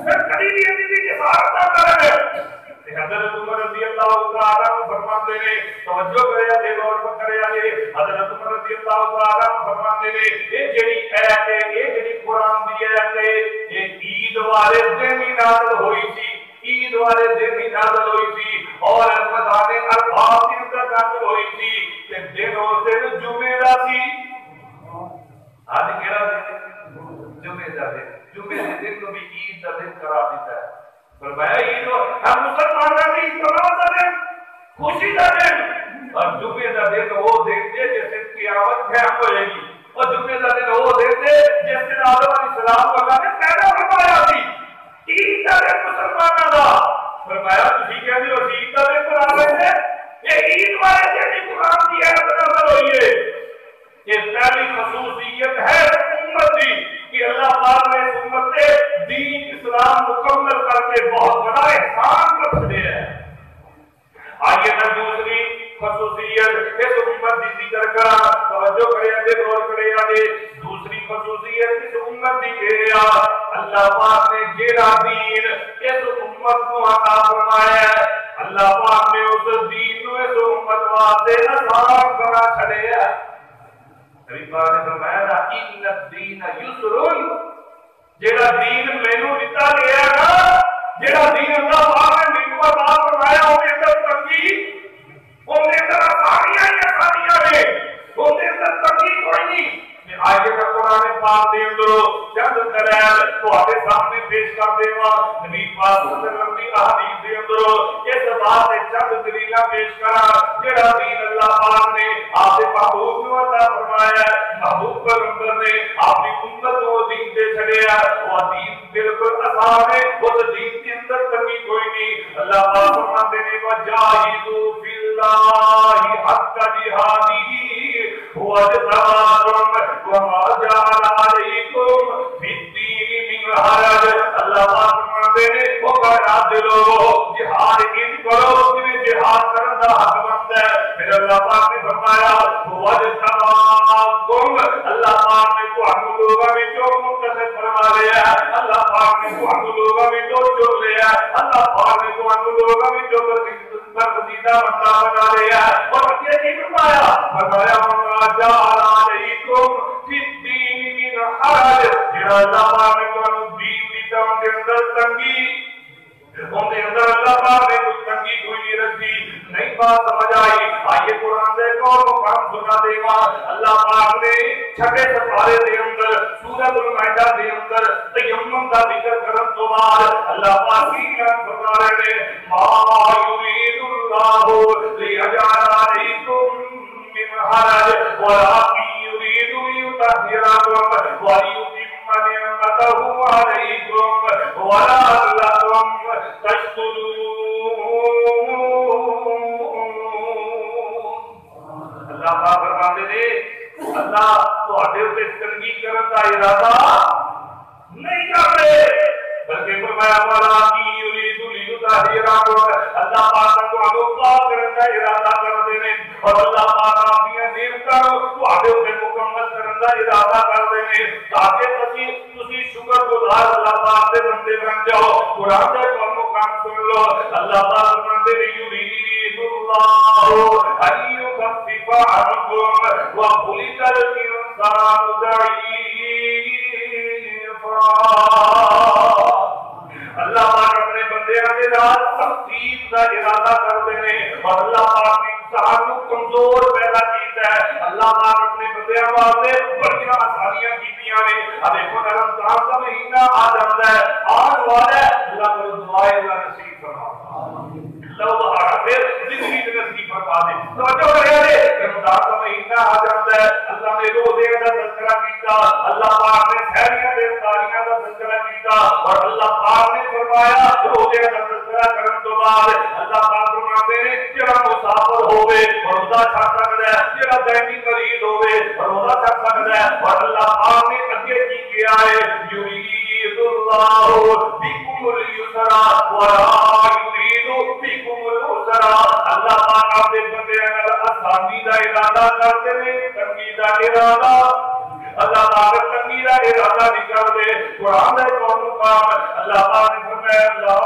پھر کبھی بھی انہاں دی جسارت نہ کرے۔ حضرت عمر رضی اللہ تعالیٰ عنہ فرماتے ہیں توجہ کریا دے غور کریا دے، حضرت عمر رضی اللہ تعالیٰ عنہ فرماتے ہیں یہ جڑی ایت ہے یہ جڑی قرآن دی ایت ہے یہ عید والے دن ہی نازل ہوئی تھی، عید والے دن ہی نازل ہوئی تھی اور میدان عرفات کے اندر نازل ہوئی تھی کہ دن اور دن جمعے دا سی۔ آج کیڑا دن؟ جمعے دا دن، جمعے دے دن کو بھی عید دا دن قرار دیتا ہے۔ فرمایا عید ہم مسلمانوں کی عید کا دن خوشی کا دن، اور جمعے کا دن وہ دن ہے جس دن قیامت قائم ہوئے گی، اور جمعے کا دن وہ دن ہے جس دن آدم علیہ السلام کو اللہ نے پیدا فرمایا تھی۔ عید کا دن مسلمانوں کا، فرمایا تسی کہندے ہو عید کا دن بنا لیندے، یہ عید والے دن ہی قرآن کی ایت نازل ہوئی ہے۔ یہ پہلی خصوصیت ہے امت کی کہ اللہ پاک نے اس امت سے دین اسلام مکمل کر کے بہت بڑا احسان کر دیا ہے۔ آئیے نا دوسری خصوصیت اس امت کی ذکر کرا، توجہ کرے دے غور کرے دے، دوسری خصوصیت اس امت کی ہے اللہ پاک نے جیڑا دین اس امت کو عطا فرمایا ہے، اللہ پاک نے اس دین کو اس امت واسطے آسان بنا چھڑیا ہے۔ نبی پاک نے فرمایا نا ان الدین یسر، جیڑا دین مینوں دتا گیا نا، جیڑا دین اللہ پاک نے مینوں عطا فرمایا او دے اندر تنگی، او دے اندر آسانیاں ہی آسانیاں نے، او دے اندر تنگی کوئی نہیں۔ آئیے کا قرآن پاک دے اندر چند دلائل تہاڈے سامنے پیش کر دیواں، نبی پاک صلی اللہ علیہ وسلم دی احادیث دے اندر اس بات تے چند دلیلاں پیش کراں جڑا دین اللہ پاک نے آپ دے محبوب نوں عطا فرمایا ہے، محبوب پیغمبر نے اپنی امت کو دین دے چھڑیا، وہ دین بالکل آسان ہے، اس دین کے اندر کمی کوئی نہیں۔ اللہ پاک فرماتے ہیں وجاہدوا فی اللہ حق جہادہ هو اجتباکم وما جعل علیکم فی الدین من حرج۔ اللہ پاک فرماتے ہیں وہ کائنات دے لوگو جہاد ان کرو جنہیں جہاد کرنے دا حق بنتا ہے۔ پھر اللہ پاک نے فرمایا هو اجتباکم، اللہ پاک نے تانوں لوگاں وچوں منتخب فرما لیا، اللہ پاک نے تانوں لوگاں وچوں چن لیا، اللہ پاک نے تانوں لوگاں وچوں برگزیدہ بندہ بنا لیا، اور یہ نہیں فرمایا وما جعل علیکم فی الدین من حرج، جڑا اللہ پاک نے تانوں دین دی طرف کے اندر تنگی، ان کے اندر اللہ پاک نے کوئی تنگی کوئی نہیں رکھی، نہیں بات سمجھ آئی۔ آئیے قرآن دے کو مقام سنا دیوا، اللہ پاک نے چھٹے سپارے دے اندر سورۃ المائدہ دے اندر تیمم دا ذکر کرن تو بعد اللہ پاک کی اعلان فرما رہے ہیں ما یرید اللہ لیجعل علیکم من حرج ولکن یرید لیطہرکم تواڈے تے تنگی کرن دا ارادہ نہیں کرتے، بلکہ فرمایا والا کی یرید لیطہرکم، اللہ پاک تانوں پاک کرن دا ارادہ کردے نے، اور اللہ پاک اپنی نعمتاں تواڈے تے مکمل کرن دا ارادہ کردے نے تاکہ تسی شکر گزار اللہ پاک دے بندے بن جاؤ۔ قرآن دا ایک مقام سن لو، اللہ پاک فرماتے ہیں یرید اللہ ان یخفف عنکم وخلق الانسان ضعیفا۔ اللہ پاک اپنے بندیاں دے نال تخفیف دا ارادہ کردے نے، اور اللہ پاک نے انسان کو کمزور پیدا کیتا ہے۔ اللہ پاک اپنے بندیاں واسطے بڑیاں آسانیاں کیتیاں نے۔ اب دیکھو رمضان کا مہینہ آ جاتا ہے، آن والا ہے، اللہ کو دعائے اللہ نصیب فرما، اللہ بہار پھر زندگی کے نصیب فرما دے۔ توجہ کرے، رمضان کا مہینہ آ جاتا ہے، اللہ نے روزے کا تذکرہ کیتا، اللہ پاک نے سحریاں دے افطاریاں کا تذکرہ کیتا، اور اللہ پاک نے فرمایا روزے کا تذکرہ کرن تو بعد اللہ پاک فرماتے ہیں جڑا مسافر ہوے روزہ چھڈ سکدا ہے، جڑا دائمی مریض ہوے روزہ چھڈ سکدا ہے، اور اللہ پاک نے اگے کی کیا ہے یرید اللہ بکم اليسر ولا یرید بکم العسر۔ اللہ پاک اپنے بندیاں نال آسانی دا ارادہ کرتے ہیں، تنگی دا ارادہ اللہ پاک تنگی دا ارادہ نہیں کرتے۔ قرآن ہے کون مقام اللہ پاک نے فرمایا لا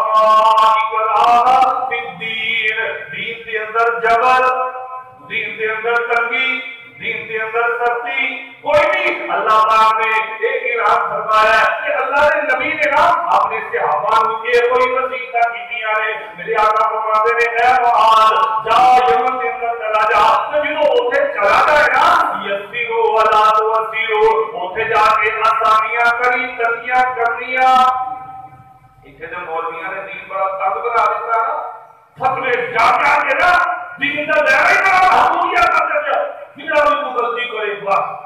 اکراہ فی الدین، دین کے اندر جبر، دین کے اندر تنگی، دین کے اندر سختی کوئی نہیں۔ اللہ پاک نے ایک اعلان فرمایا کہ اللہ نے نبی نے نا اپنے صحابہ کے کوئی نصیحتاں کیتیاں نے، میرے آقا فرماتے نے اے معاذ جا یمن کے اندر چلا جا، تو جدوں اوتھے چلا جائے نا یسیرو ولا توسیرو، اوتھے جا کے آسانیاں کری تنگیاں کرنیاں۔ اتنے جو مولویاں نے دین بڑا تنگ بنا دیتا نا، فتوے جا کے نا دین دا دائرہ ہی بڑا حمولیہ کر دیتا، جنہاں بھی کوئی غلطی کرے بس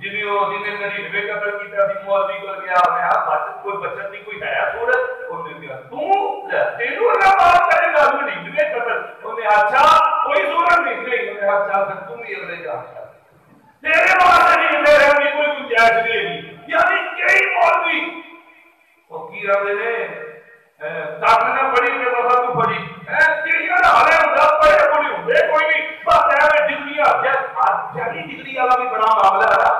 جنہیں میری بے قدر کی تھی مولوی کر گیا میں بچت کوئی بچت نہیں کوئی ہے صورت انہوں نے کہا تینوں اللہ بات کرے گا میں نہیں بے قدر انہوں نے اچھا کوئی صورت نہیں انہوں نے اچھا پھر تم ہی اگلے جا تیرے بات نہیں میرے ہم کوئی گنجائش نہیں ہے یعنی کئی مولوی وہ کی رہے نے تاکنا پڑی کے بسا تو پڑی تیریاں حالے ہوتا پڑے پڑی ہوتے کوئی نہیں بس ہے ڈگری جاری ڈگری والا بھی بڑا معاملہ ہے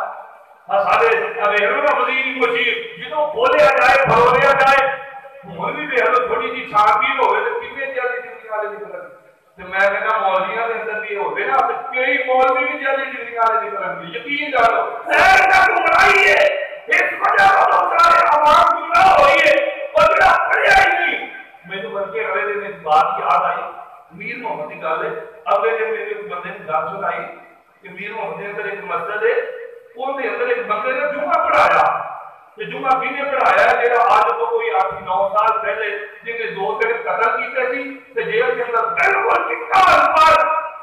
سارے اویروں کا مزید مشیر جدوں کھولیا جائے پھرولیا جائے مولوی بھی ہلو تھوڑی سی چھانبین ہوئے تو کتنے جلدی ڈگری والے نکلن تو میں کہنا مولویاں کے اندر بھی ہوتے نا تو کئی مولوی بھی جلدی ڈگری والے نکلن گے یقین جانو ایسا گمراہی ہے اس وجہ سے تو سارے عوام گمراہ ہوئی ہے پڑھا پڑھیا ہی نہیں مجھے بلکہ اگلے دن ایک بات یاد آئی میر محمد کی گل ہے اگلے دن میرے ایک بندے نے گل سنائی کہ میر محمد کے اندر ایک مسجد ہے ان کے اندر ایک بندے نے جمعہ پڑھایا کہ جمعہ کینے پڑھایا جہاں آج تو کوئی 8-9 سال پہلے جن نے 2-3 قتل کیتے سی تے جیل کے اندر بالکل چکا پر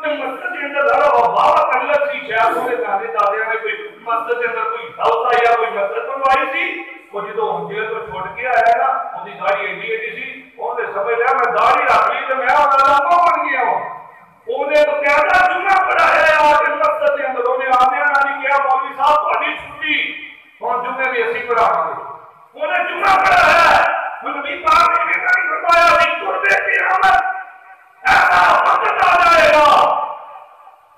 مسجد کے اندر بابا تعلق سی شاید ہونے دادے دادیاں نے کوئی مسجد کے اندر کوئی ہوتا یا کوئی مسجد بنوائی سی وہ جدو جیل کو چھوڑ کے آیا نا ان کی داڑھی ایڈی ایڈی سی انہوں نے سمجھ لیا میں داڑھی رکھ لی تو میں لمبا بن گیا ہوں انہیں تو کہنا جمعہ پڑھایا ہے آج مسجد کے اندر انہیں آنے آنے کیا مولوی صاحب تھوڑی چھٹی اور جمعے بھی اسی پڑھا انہیں جمعہ پڑھایا ہے نبی پاک نے بھی نہیں فرمایا قربے کی رحمت ایسا وقت آ جائے گا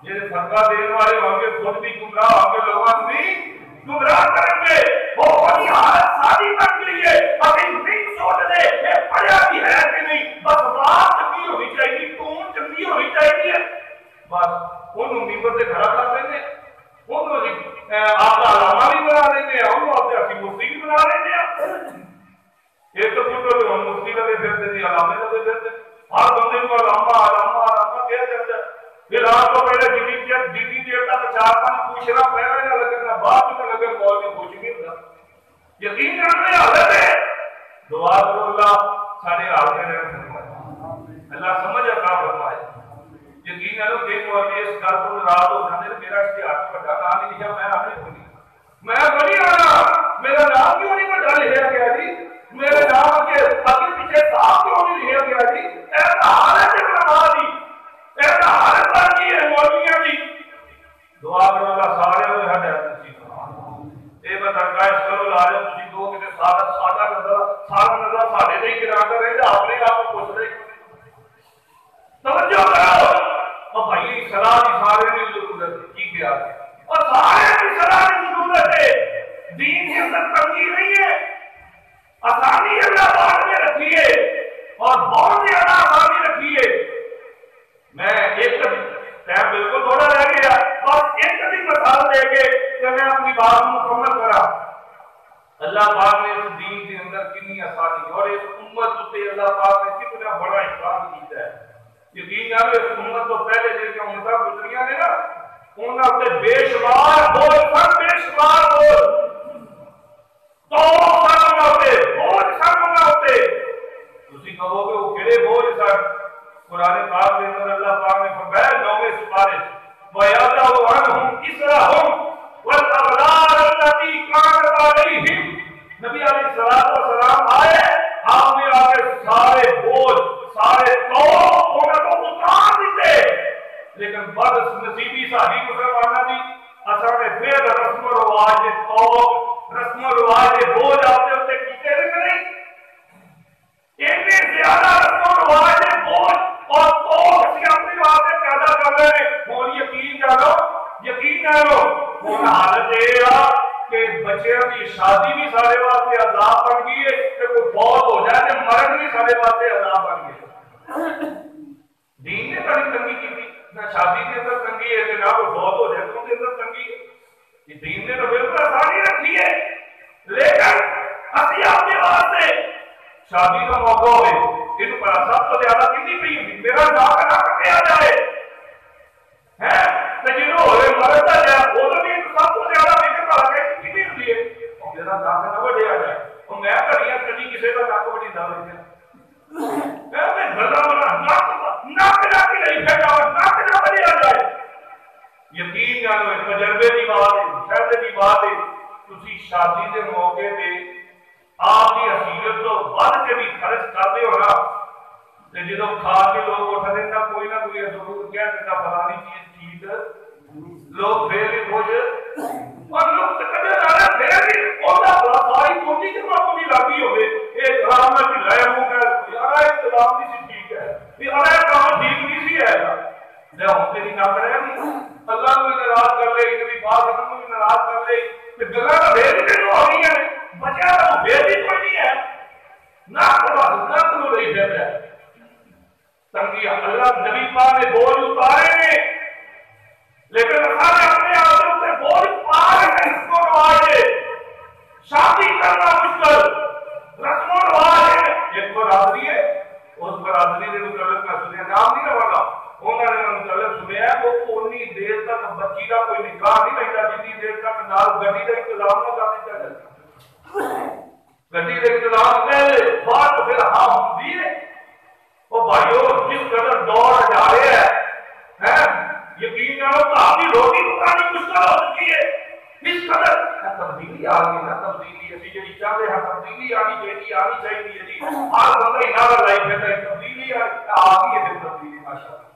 یہ صدقہ دینے والے ہوں گے خود بھی گمراہ ہوں گے لوگوں بھی گمراہ کریں گے وہ بڑی حالت شادی بن گئی ہے ابھی نہیں سوچ دے یہ پڑھا بھی ہے کہ نہیں بس بات چنگی ہونی چاہیے تون چنگی ہونی چاہیے بس انہوں ممبر سے کھڑا کر دیں گے انہوں آپ کا علامہ بھی بنا دیں گے انہوں آپ سے اپنی مفتی بھی بنا دیں گے ایک تو پوچھو کہ ہم مفتی لگے پھرتے تھے علامے لگے پھرتے ہر بندے کو علامہ علامہ علامہ کہہ دیتے پھر آپ کو پہلے جدی دیر تک 4-5 پوچھنا پہلے نہ لگنا بعد میں لگے مول میں پوچھ گئے یقین کرنے حالت ہے دعا کرو اللہ سارے حال میں رہے اللہ سمجھ عطا فرمائے یقین کرو کہ مول میں اس گل کو ناراض ہو جانے میرا اشتہار بڑا نام نہیں لکھا میں آنے بنی میں بنی آنا میرا نام کیوں نہیں بڑا لکھا گیا جی میرے نام کے آگے پیچھے صاحب کیوں نہیں لکھا گیا جی ایسا حالت ہے بنا دی ایسا حالت بن گئی ہے مولویاں دی دعا کرو اللہ سارے ہوئے ہٹ جاتے یہ میں تڑکا اس کرو لا رہے تھی دو کہ سارا نظر سارے نہیں گرا کر رہے اپنے آپ کو پوچھ رہے توجہ کرو اور بھائی صلاح کی سارے کی ضرورت ہے کی کیا اور سارے کی صلاح کی ضرورت ہے دین کے اندر تنگی نہیں ہے آسانی اللہ پاک نے رکھی ہے اور بہت زیادہ آسانی رکھی ہے میں ایک ٹائم بالکل تھوڑا رہ گیا بس ایک مثال دے کے کہ میں اپنی بات مکمل کرا اللہ پاک نے اس دین کے اندر کتنی آسانی اور اس امت سے اللہ پاک نے کتنا بڑا احسان کیا ہے یقین جانو اس امت تو پہلے جن کے امتاں گزریاں نے نا انہوں نے بے شمار بول سب بے شمار بول تو سن ہوتے بوجھ سن ہوتے تسی کہو گے وہ کہڑے بوجھ سن قرآن پاک کے اندر اللہ پاک نے فرمایا نویں سپارے وَيَضَعُ عَنْهُمْ إِصْرَهُمْ وَالْأَغْلَالَ الَّتِي كَانَتْ عَلَيْهِمْ نبی علیہ السلام آئے آپ نے آگے سارے بوجھ سارے توق انہیں کو اتار دیتے لیکن بد نصیبی صاحبی مسلمانہ دی اثر نے پھر رسم و رواج توق رسم و رواج بوجھ آتے ہوتے کیتے رہے نہیں اتنے زیادہ رسم و رواج بوجھ اور توق سے اپنی باتیں پیدا کر رہے ہیں اور یقین جانو وہ حالت ہے کہ بچے کی شادی بھی سارے واسطے عذاب بن گئی ہے کہ کوئی فوت ہو جائے تو مرن بھی سارے واسطے عذاب بن گئی دین نے بڑی تنگی کی تھی نہ شادی کے اندر تنگی ہے کہ نہ کوئی فوت ہو جائے تو ان کے اندر تنگی ہے یہ دین نے تو بالکل آسانی رکھی ہے لیکن اسی اپنے واسطے شادی کا موقع ہوئے کہ پر سب تو زیادہ کتنی پی میرا جا کر کیا جائے ہے تجربہ ہوئے مرتا جائے وہ تو بھی سب تو زیادہ فکر والا کہ کتنی ہوتی ہے اور میرا ناک نہ بڑھیا جائے اور میں کریاں کبھی کسی کا ناک بڑی نہ بڑھ جائے میں گلا بنا ناک نہیں پھیلا ناک نہ بڑھیا جائے یقین جانو تجربے کی بات ہے فائدے کی بات ہے تسی شادی کے موقع پہ آپ کی حیثیت تو بڑھ کے بھی خرچ کرتے ہو نا جدو کھا کے لوگ اٹھ دیں نہ کوئی ضرور کہہ دینا فلانی چیز ٹھیک لوگ پھر بھی خوش اور لوگ کدے جانا پھر بھی اولا ساری کوٹی کے ماں کو بھی لاگی ہوئے ایک رام نہ چلائے ہوں کہ یار اختلاف نہیں سی ٹھیک ہے یار کام ٹھیک نہیں سی ہے میں ہوں تیری نہ کرے اللہ کو ناراض کر لے کبھی بات کو بھی ناراض کر لے کہ گلا تو بھیج کے جو ہو رہی ہے بچہ تو بھیج ہی کوئی نہیں ہے نہ کروا نہ کرو نہیں بھیج ہے تنگی اللہ نبی پاک نے بوجھ اتارے نے لیکن سارے اپنے آپ سے بوجھ پار ہے اس کو رواج ہے شادی کرنا مشکل رسم و رواج ہے ایک برادری ہے اس برادری نے متعلق میں سنیا نام نہیں رہا انہوں نے متعلق سنیا وہ اتنی دیر تک بچی کا کوئی نکاح نہیں رہتا جتنی دیر تک نال گڈی کا انتظام نہ کرنے چاہیے گڈی کا انتظام پہلے بعد پھر ہاں ہوتی ہے وہ بھائیوں جس قدر دور جا رہے ہیں یقین جانو کافی روٹی پکانی مشکل ہو چکی ہے اس قدر تبدیلی آ گئی نا تبدیلی اسی جی چاہتے ہیں تبدیلی آنی چاہیے جی ہر بندہ ہی نہ لائف ہے تبدیلی آ گئی ہے تبدیلی ماشاءاللہ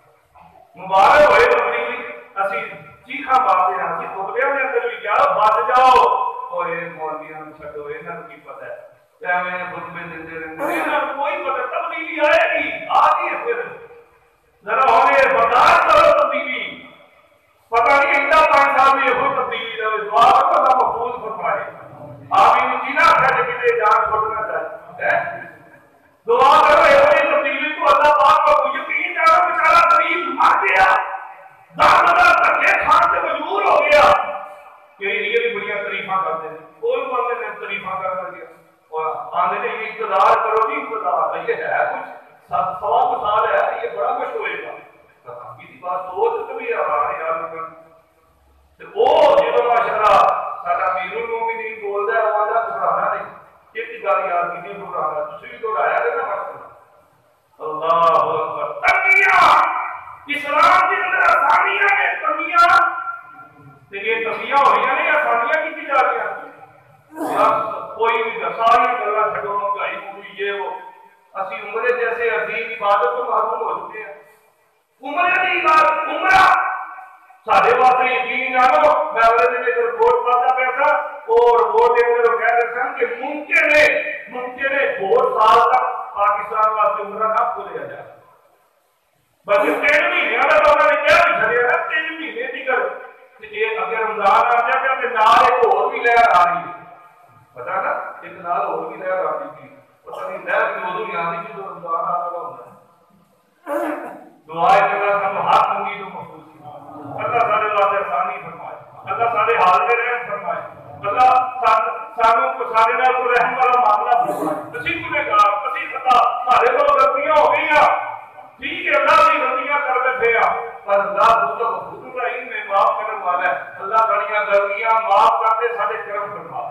مبارک ہوئے تبدیلی اسی چیخا مارتے ہیں اسی خطبے میں اندر بھی کیا بچ جاؤ اور یہ مولویاں چھڈو انہاں نوں کی پتہ ہے کیا میں خطبے دیندے رہندے انہاں نوں کوئی پتہ تبدیلی آئے گی آ گئی ہے پھر ذرا ہونے برداشت کرو تبدیلی پتہ نہیں اندا پانچ سال میں یہ تبدیلی نہ دعا کرو اللہ محفوظ فرمائے آمین جینا کہتے کہ جان چھوڑنا چاہیے دعا کرو یہ تبدیلی کو اللہ پاک کو یقین جانو بیچارہ غریب مر گیا دار بدر دھکے کھان سے مجبور ہو گیا کہ یہ بھی بڑی تعریفاں کرتے ہیں کوئی بندے نے تعریفاں کر دیا اور آنے نے انتظار کرو جی انتظار یہ ہے کچھ سوا مثال ہے یہ بڑا کچھ ہوئے گا کسی بات سوچ تو بھی آرام یاد وہ جب ماشاءاللہ سارا امیر المومنین بول رہا ہے وہ آدھا گھبرانا نہیں ایک گل یاد کی نہیں گھبرانا تسی بھی دہرایا ہے نا ماشاءاللہ اللہ اکبر تنگیاں اسلام کے اندر آسانیاں ہیں تنگیاں تے یہ تنگیاں ہو رہی ہیں آسانیاں کی جا رہی ہیں کوئی بھی ساری گلاں چھڈو مہنگائی ہوئی یہ وہ اسی عمرے جیسے عظیم عبادت تو محروم ہو چکے ہیں عمرے کی عبادت عمرہ سارے واسطے یقین جانو میں اگلے دن ایک رپورٹ پڑھتا پیا تھا اور رپورٹ کے اندر وہ کہہ رہے سن کہ ممکن ہے 2 سال تک پاکستان واسطے عمرہ نہ کھولیا جائے بس 3 مہینے کا تو انہوں نے کیا بھی چلے نا 3 مہینے کی کر اگر رمضان آ جائے گا تو نال ایک اور بھی لہر آ رہی ہے پتا نا ایک نال اور بھی لہر آ رہی تھی پتا نہیں لہر کی وضو نہیں آتی تھی تو رمضان آ رہا ہوتا ہے دعائیں کرنا ہم ہاتھ منگی تو محفوظ اللہ سارے واسطے آسانی فرمائے اللہ سارے حال میں رحم فرمائے اللہ سانوں کو سارے نال کو رحم والا معاملہ فرمائے اسی کو نے کہا اسی خطا سارے کو غلطیاں ہو گئی ٹھیک ہے اللہ کی غلطیاں کر بیٹھے پر اللہ خود رحیم میں معاف کرنے والا ہے اللہ بڑیاں غلطیاں معاف کرتے سارے کرم فرما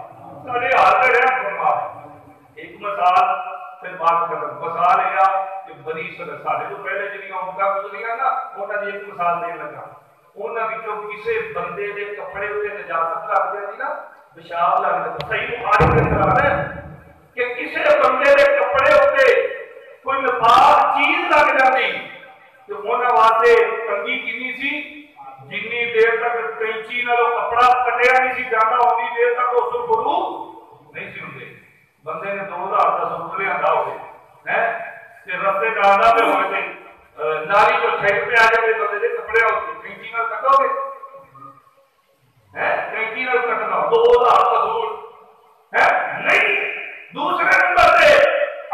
سارے حال میں رحم فرما ایک مثال پھر بات کروں مثال ہے کہ بنی اسرائیل سارے تو پہلے جنیاں عمرہ گزریاں نا انہاں دی ایک مثال دین لگا انہاں وچوں کسے بندے دے کپڑے تے نجاست لگ جاندی نا پیشاب لگ جاتا صحیح بخاری کے اندر آ ہے کہ کسے بندے دے کپڑے تے کوئی ناپاک چیز لگ جاتی تو انہاں واسطے تنگی کتنی سی جنی دیر تک کینچی نالوں کپڑا کٹیا نہیں سی جاتا اتنی دیر تک اس کو گرو نہیں سی ہوندے بندے نے 2000 کا سوٹ لے آندا ہوئے ہیں تے رستے جاندا پہ ہوئے تے ناری جو چھیڑ پہ آ جائے بندے دے کپڑے ہوتے کینچی نال کٹو گے ہیں کینچی نال کٹنا 2000 کا سوٹ ہے نہیں دوسرے نمبر پہ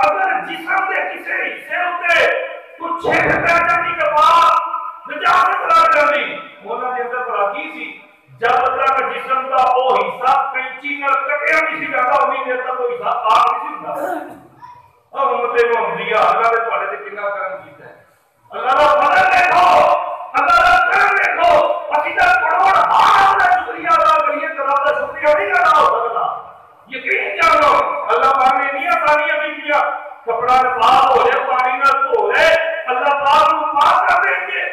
اگر جسم دے کسی حصے ہوتے کچھ چھیڑ پہ آ جاتی کپاس نجاست لگ جاتی انہاں دے اندر براکی سی جب تک جسم کا وہ حصہ کینچی نال کٹیا نہیں سی جاتا اتنی دیر تک وہ حصہ پاک نہیں سی ہوندا اور امت محمدیہ اللہ نے تواڈے تے کتنا کرم کیتا ہے اللہ دا فضل دیکھو اللہ دا کرم دیکھو اسی دا کروڑ ہار دا شکریہ ادا کریے تے رب دا شکریہ نہیں ادا ہو سکدا یقین جانو اللہ پاک نے نہیں آسانیاں دی کیا کپڑا پاک ہو جائے پانی نال دھو لے اللہ پاک کو پاک کر دیں گے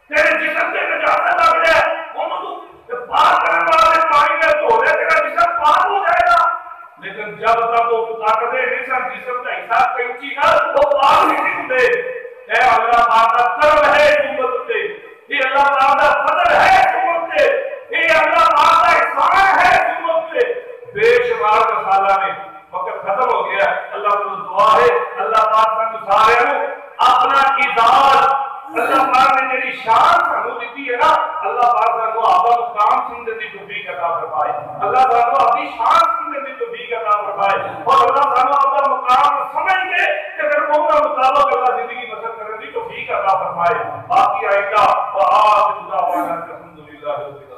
تیرے جسم سے نجاست لگ جائے انہوں تو پاک کرنے والے پانی نال دھو لے تیرا جسم پاک ہو جائے گا لیکن جب تک وہ طاقتیں نہیں سن جسم کا حصہ کینچی نال وہ پاک نہیں ہوندے اے اللہ پاک دا کرم ہے امت تے یہ اللہ پاک دا فضل ہے امت تے یہ اللہ پاک دا احسان ہے امت تے بے شمار مسالہ نے وقت ختم ہو گیا اللہ کو دعا ہے اللہ پاک سانو سارے نو اپنا اعزاز اللہ پاک نے جڑی شان سانو دتی ہے نا اللہ پاک سانو اپنا مقام سمجھنے دی توفیق عطا فرمائے اللہ سانو اپنی شان سمجھنے دی توفیق عطا فرمائے اور اللہ سانو اپنا مقام سمجھ کے کہ پھر وہ مطابق اللہ زندگی بسر کرنے دی توفیق عطا فرمائے باقی آئندہ وآخر دعوانا الحمدللہ رب العالمین